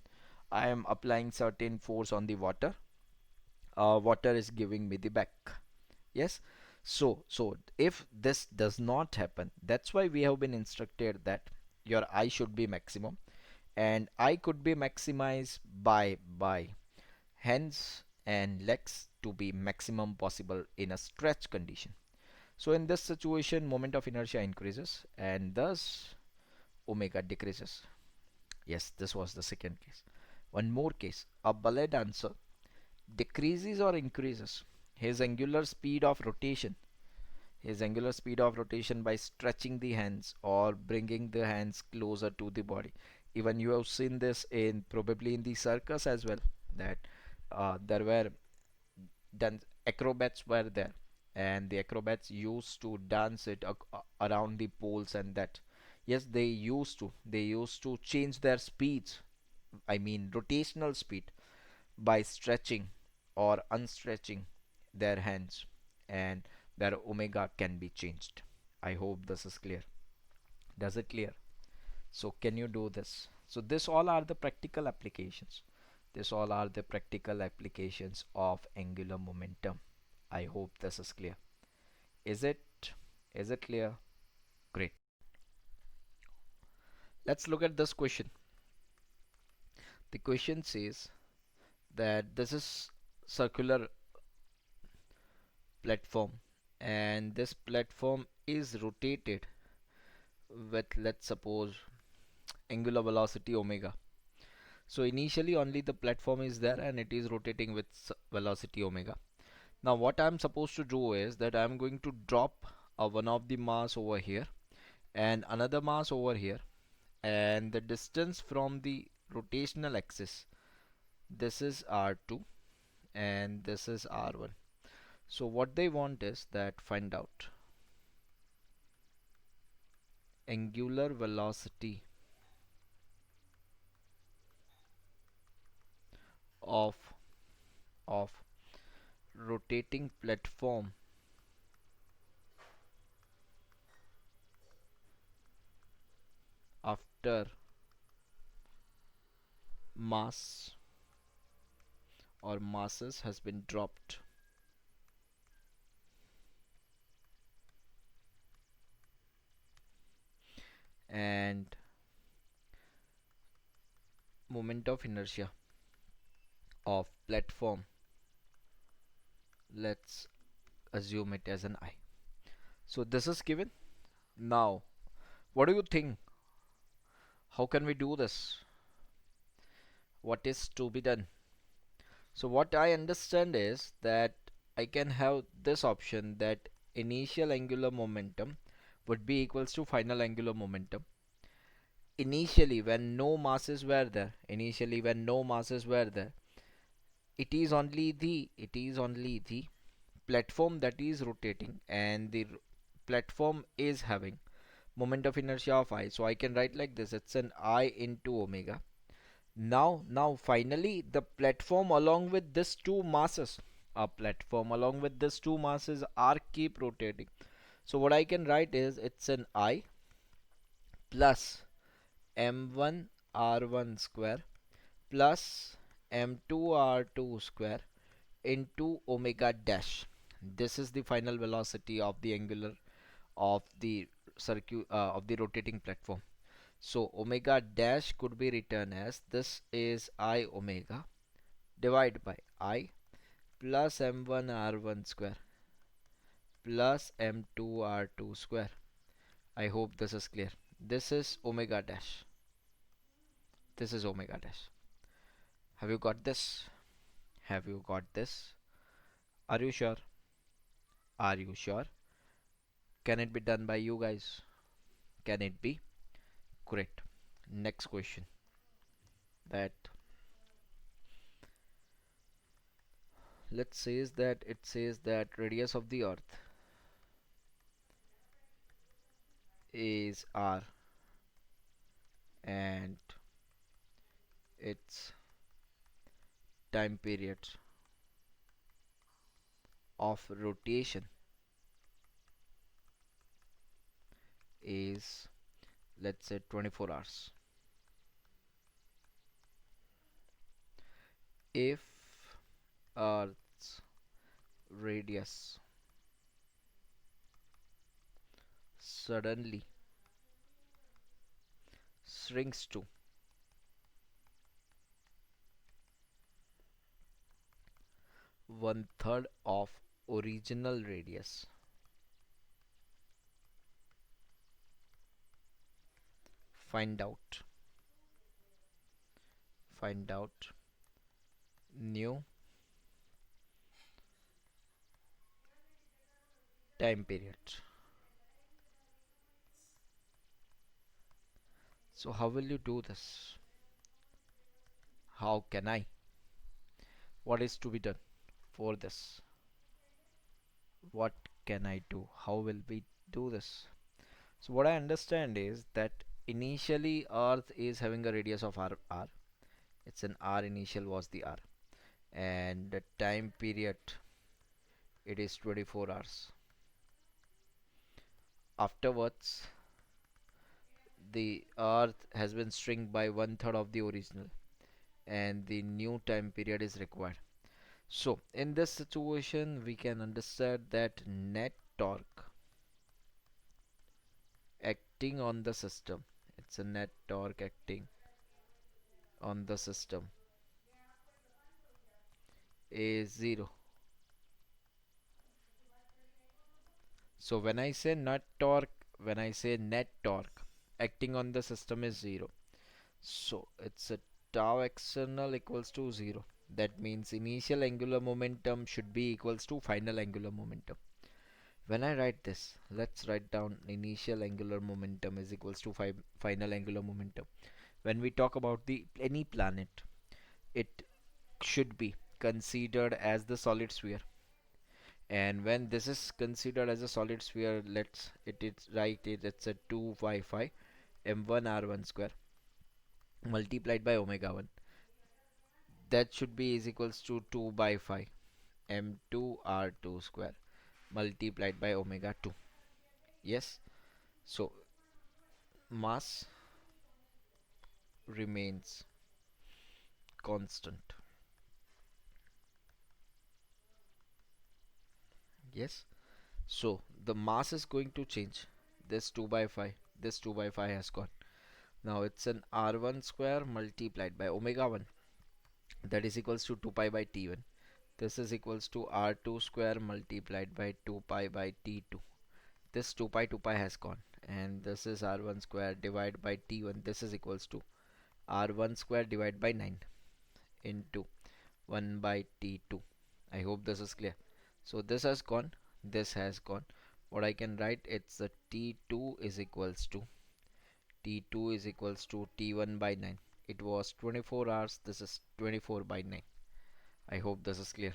I am applying certain force on the water. Water is giving me the back. Yes. So if this does not happen, that's why we have been instructed that your I should be maximum, and I could be maximized by hands and legs to be maximum possible in a stretch condition. So in this situation, moment of inertia increases and thus omega decreases. Yes, this was the second case. One more case. A ballet dancer decreases or increases his angular speed of rotation. His angular speed of rotation by stretching the hands or bringing the hands closer to the body. Even you have seen this in probably in the circus as well, that there were dance acrobats were there, and the acrobats used to dance it around the poles, and that, yes, they used to change their speeds, I mean rotational speed, by stretching or unstretching their hands, and their omega can be changed. I hope this is clear. Does it clear? So can you do this? So this all are the practical applications. This all are the practical applications of angular momentum. I hope this is clear. Is it? Is it clear? Great. Let's look at this question. The question says that this is circular platform, and this platform is rotated with, let's suppose, angular velocity omega. So initially only the platform is there and it is rotating with velocity omega. Now what I'm supposed to do is that I'm going to drop one of the mass over here and another mass over here, and the distance from the rotational axis, this is R2 and this is R1. So what they want is that find out angular velocity of of rotating platform after mass or masses has been dropped, and moment of inertia of platform, let's assume it as an I. So this is given. Now what do you think? How can we do this? What is to be done? So what I understand is that I can have this option, that initial angular momentum would be equals to final angular momentum. Initially when no masses were there, it is only the platform that is rotating, and the platform is having moment of inertia of I. So I can write like this, it's an I into omega. Now finally the platform along with this two masses, a platform along with this two masses are keep rotating. So what I can write is it's an I plus m1 r1 square plus m2 r2 square into omega dash. This is the final velocity of the angular of the of the rotating platform. So omega dash could be written as, this is I omega divided by I plus m1 r1 square plus m2 r2 square. I hope this is clear. This is omega dash. This is omega dash. Have you got this? Have you got this? Are you sure? Are you sure? Can it be done by you guys? Can it be? Correct. Next question. That let's say is that it says that radius of the earth is r and its time period of rotation is, let's say, 24 hours. If earth's radius suddenly shrinks to one third of original radius, find out find out new time period. So how will you do this? How can I? What is to be done for this? What can I do? How will we do this? So what I understand is that initially Earth is having a radius of r. It's an r, initial was the r, and the time period, it is 24 hours. Afterwards, the Earth has been shrunk by one third of the original, and the new time period is required. So in this situation, we can understand that net torque acting on the system, it's a net torque acting on the system, is zero. So when I say net torque acting on the system is zero, so it's a tau external equals to zero. That means initial angular momentum should be equals to final angular momentum. When I write this, let's write down initial angular momentum is equals to final angular momentum. When we talk about the any planet, it should be considered as the solid sphere, and when this is considered as a solid sphere, let's it is write it, it's a 2 by 5 m1 r1 square multiplied by omega 1. That should be is equals to 2 by 5 m2 r2 square multiplied by omega 2. Yes, so mass remains constant. Yes, so the mass is going to change. This 2 by 5, this 2 by 5 has gone. Now it's an r1 square multiplied by omega 1, that is equals to 2 pi by t1. This is equals to r2 square multiplied by 2 pi by t2. This 2 pi has gone, and this is r1 square divided by t1. This is equals to r1 square divided by 9 into 1 by t2. I hope this is clear. So this has gone, this has gone. What I can write, it's a t2 is equals to t1 by 9. It was 24 hours, this is 24 by 9. I hope this is clear.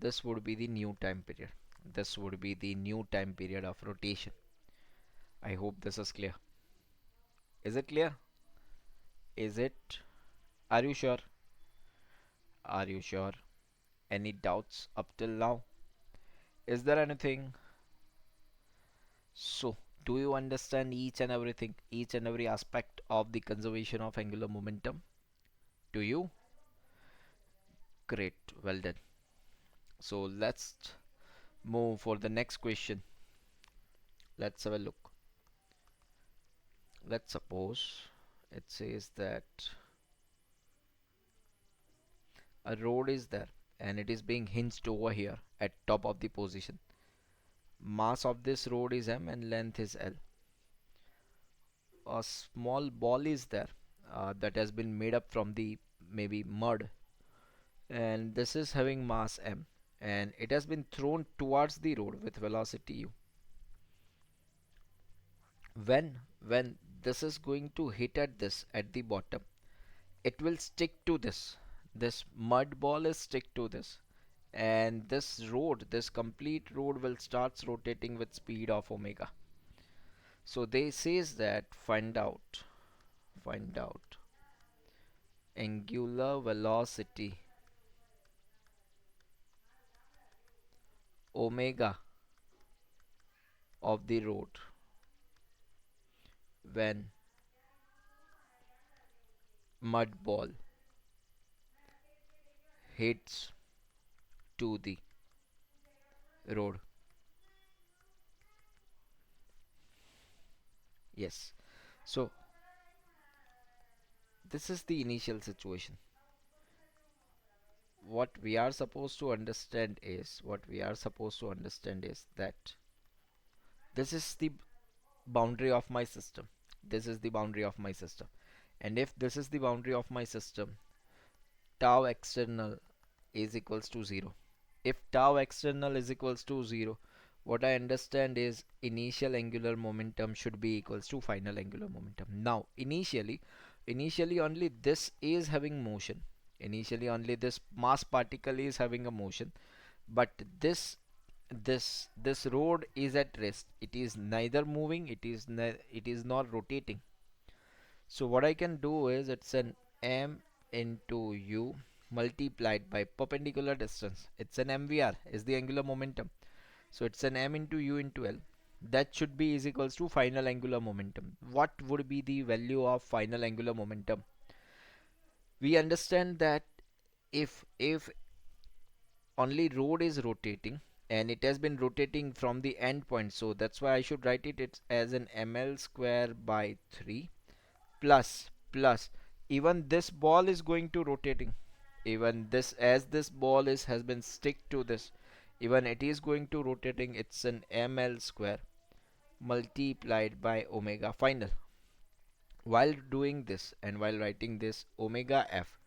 This would be the new time period. This would be the new time period of rotation. I hope this is clear. Is it clear? Is it? Are you sure? Are you sure? Any doubts up till now? Is there anything? So, do you understand each and everything, each and every aspect of the conservation of angular momentum? Do you? Great, well done. So, let's move for the next question. Let's have a look. Let's suppose it says that a road is there and it is being hinged over here at top of the position. Mass of this road is m and length is l. A small ball is there that has been made up from the maybe mud, and this is having mass m, and it has been thrown towards the road with velocity u. When this is going to hit at this at the bottom, it will stick to this mud ball is stick to this, and this complete road will starts rotating with speed of omega. So they says that find out angular velocity omega of the road when mud ball hits to the road. Yes. So this is the initial situation. What we are supposed to understand is that this is the boundary of my system. This is the boundary of my system. And if this is the boundary of my system, tau external is equals to 0. If tau external is equals to 0, what I understand is initial angular momentum should be equals to final angular momentum. Now, initially only this is having motion. Initially only this mass particle is having a motion, but this road is at rest. It is neither moving, it is not rotating. So what I can do is it's an m into u multiplied by perpendicular distance. It's an mvr is the angular momentum. So it's an m into u into l. That should be is equals to final angular momentum. What would be the value of final angular momentum? We understand that if only road is rotating, and it has been rotating from the end point, so that's why I should write it as an ml square by 3 plus even this ball is going to rotating. Even this, as this ball is has been stick to this, even it is going to rotating. It's an ml square multiplied by omega final. While doing this and while writing this, omega f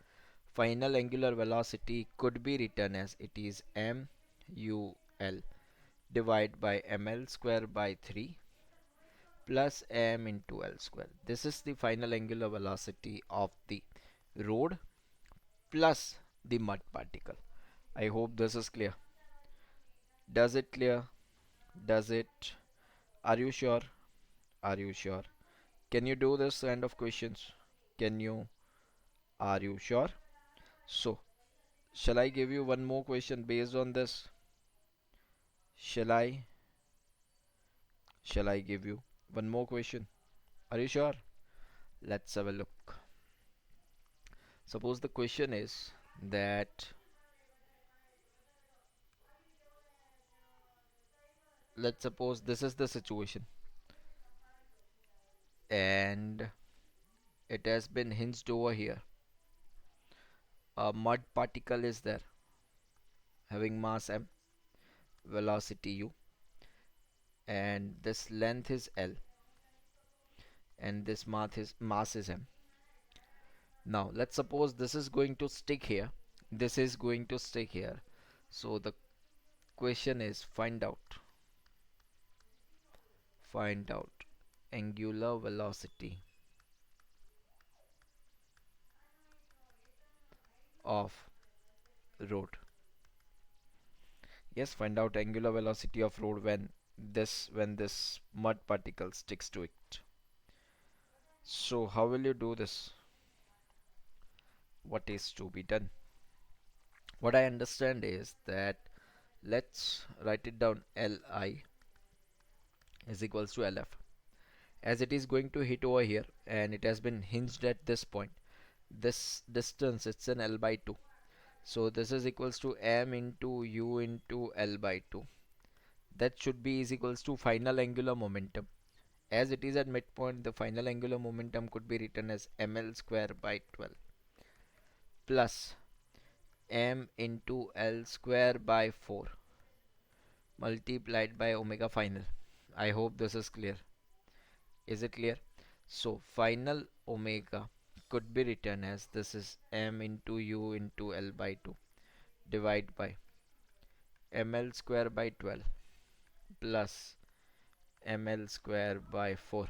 final angular velocity could be written as it is m u l divided by ml square by 3 plus m into l square. This is the final angular velocity of the road plus the mud particle. I hope this is clear. Does it clear? Does it? Are you sure? Are you sure? Can you do this kind of questions? Can you? Are you sure? So, shall I give you one more question based on this? Shall I? Shall I give you one more question? Are you sure? Let's have a look. Suppose the question is that, let's suppose this is the situation, and it has been hinged over here. A mud particle is there having mass m, velocity u, and this length is l, and this mass is m. Now let's suppose this is going to stick here. This is going to stick here. So the question is find out angular velocity of road. Yes, find out angular velocity of road when this mud particle sticks to it. So how will you do this? What is to be done? What I understand is that let's write it down. Li is equals to Lf, as it is going to hit over here and it has been hinged at this point. This distance, it's an L by 2. So this is equals to m into u into L by 2. That should be is equals to final angular momentum. As it is at midpoint, the final angular momentum could be written as ml square by 12 plus m into L square by 4 multiplied by omega final. I hope this is clear. Is it clear? So final omega could be written as this is m into u into L by 2 divide by ml square by 12 plus ml square by 4.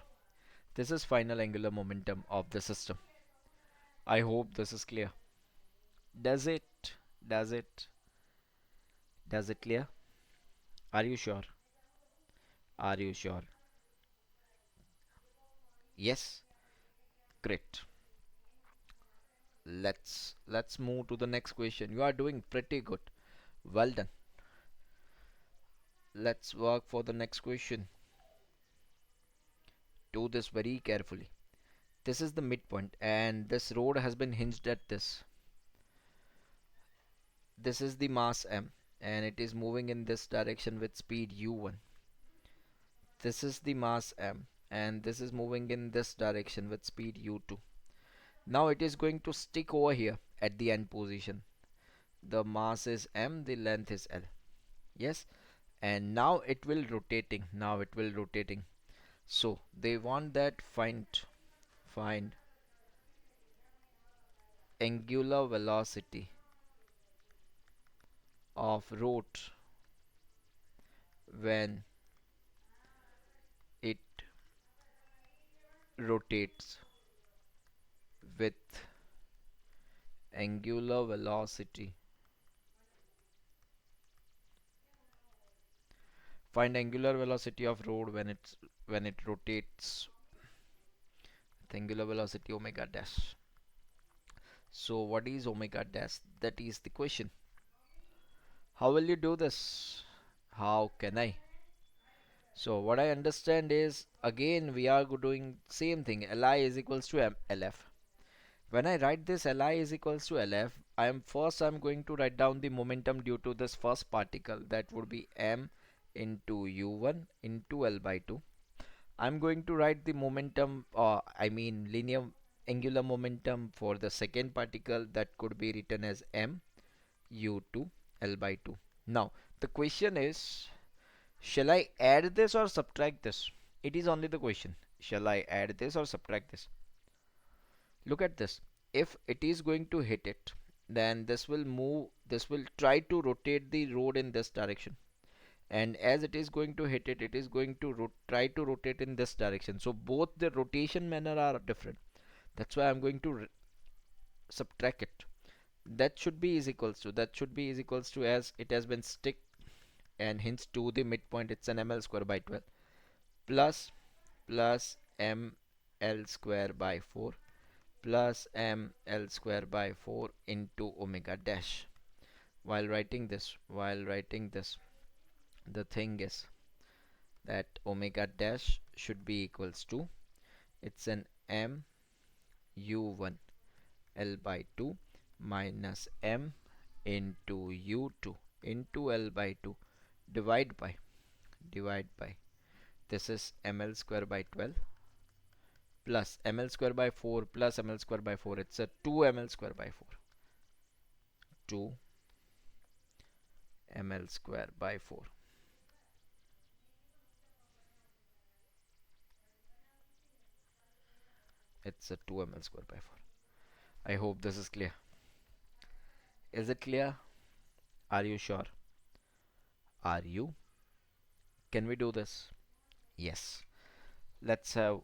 This is final angular momentum of the system. I hope this is clear. Does it? Does it? Does it clear? Are you sure? Are you sure? Yes? Great. Let's move to the next question. You are doing pretty good. Well done. Let's work for the next question. Do this very carefully. This is the midpoint and this road has been hinged at this. This is the mass m and it is moving in this direction with speed u1. This is the mass m and this is moving in this direction with speed u2. Now it is going to stick over here at the end position. The mass is m, the length is l. Yes, and now it will rotating. Now it will rotating. So they want that find angular velocity of root when it rotates with angular velocity. Find angular velocity of road when it rotates with angular velocity omega dash. So what is omega dash? That is the question. How will you do this? How can I? So what I understand is again we are doing same thing. Li is equals to LF. When I write this Li is equals to LF, I'm going to write down the momentum due to this first particle, that would be m into u1 into L by 2. I'm going to write the momentum, I mean linear angular momentum for the second particle, that could be written as m u2 L by 2. Now the question is, shall I add this or subtract this? It is only the question. Shall I add this or subtract this? Look at this. If it is going to hit it, then this will try to rotate the road in this direction. And as it is going to hit it, it is going to try to rotate in this direction. So both the rotation manner are different. That's why I'm going to subtract it. That should be is equals to, as it has been stick and hence to the midpoint, it's an ml square by 12 plus ml square by 4 plus ml square by 4 into omega dash. While writing this, the thing is that omega dash should be equals to, it's an m u1 L by 2 minus m into u2 into L by 2 divide by this is ml square by 12 plus ml square by 4 plus ml square by 4, it's a 2 ml square by 4, 2 ml square by 4. It's a 2 ml square by 4. I hope this is clear. Is it clear? Are you sure? Are you? Can we do this? Yes. Let's have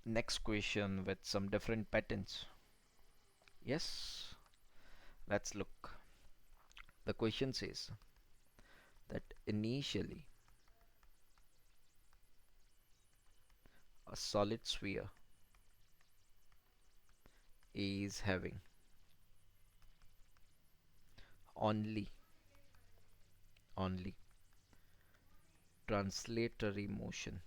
next question with some different patterns. Yes. Let's look. The question says that initially a solid sphere is having only translatory motion.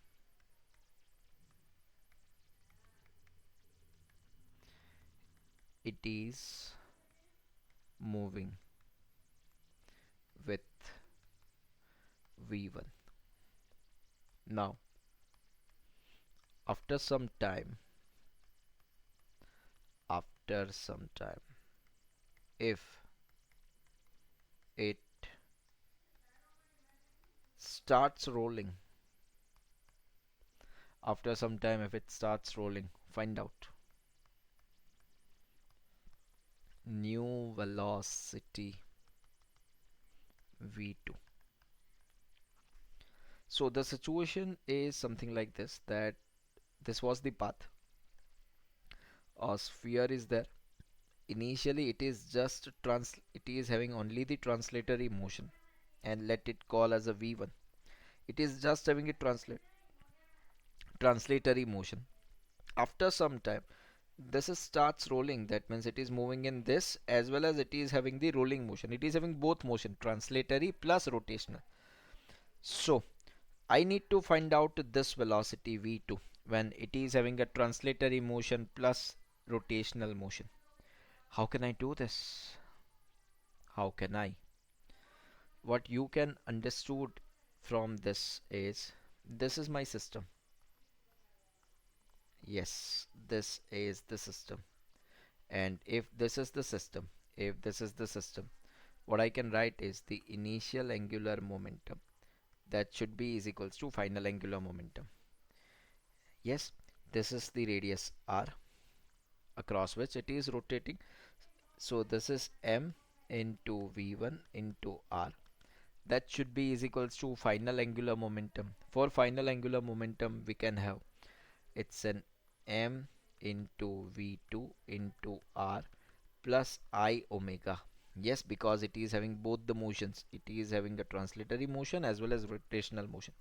It is moving with v1. Now after some time, if it starts rolling, after some time if it starts rolling, find out new velocity v2. So the situation is something like this, that this was the path. A sphere is there. Initially it is just it is having only the translatory motion, and let it call as a v1. It is just having a translatory motion. After some time this is starts rolling, that means it is moving in this as well as it is having the rolling motion. It is having both motion, translatory plus rotational. So I need to find out this velocity v2 when it is having a translatory motion plus rotational motion. How can I do this? How can I? What you can understood from this is my system. Yes, this is the system. And if this is the system, if this is the system, what I can write is the initial angular momentum, that should be is equals to final angular momentum. Yes, this is the radius r across which it is rotating. So this is m into v1 into r. That should be is equals to final angular momentum. For final angular momentum we can have, it's an m into v2 into r plus I omega. Yes, because it is having both the motions. It is having a translatory motion as well as rotational motion.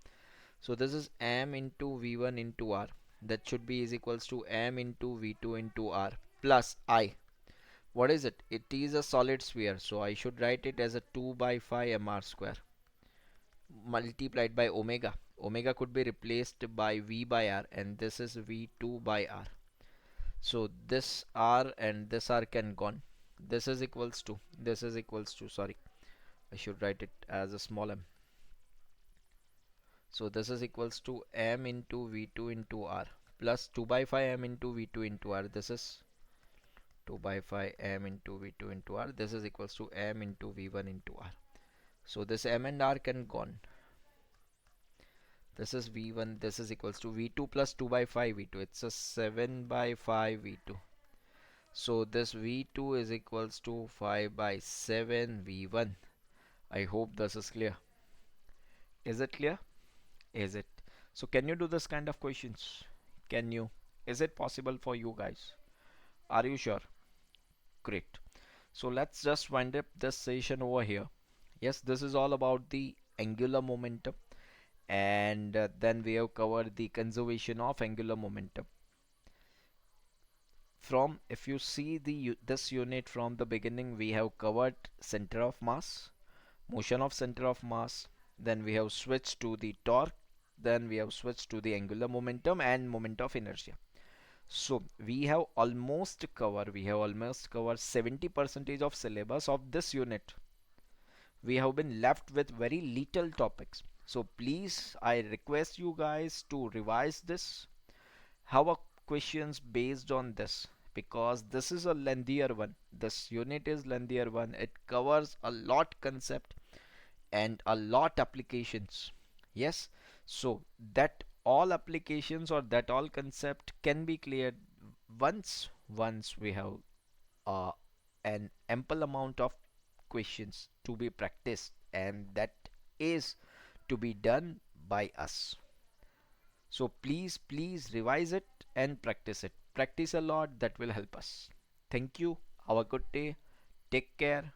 So this is m into v1 into r. That should be is equals to m into v2 into r plus I. What is it? It is a solid sphere. So I should write it as a 2 by 5 mr square multiplied by omega. Omega could be replaced by v by r, and this is v2 by r. So this r and this r can gone. This is equals to, sorry, I should write it as a small m. So this is equals to m into v2 into r plus 2 by 5 m into v2 into r. This is 2 by 5 m into v2 into r. This is equals to m into v1 into r. So this m and r can gone. This is v1. This is equals to v2 plus 2 by 5 v2. It's a 7 by 5 v2. So this v2 is equals to 5 by 7 v1. I hope this is clear. Is it clear? Is it? So can you do this kind of questions? Can you? Is it possible for you guys? Are you sure? Great. So let's just wind up this session over here. Yes, this is all about the angular momentum, and then we have covered the conservation of angular momentum. From, if you see this unit from the beginning, we have covered center of mass, motion of center of mass, then we have switched to the torque, then we have switched to the angular momentum and moment of inertia. So we have almost covered 70% of syllabus of this unit. We have been left with very little topics. So please, I request you guys to revise this, have a questions based on this, because this is a lengthier one. This unit is lengthier one. It covers a lot concept and a lot applications. Yes, so that all applications or that all concept can be cleared once we have uh, an ample amount of questions to be practiced, and that is to be done by us. So please revise it and practice it. Practice a lot, that will help us. Thank you. Have a good day. Take care.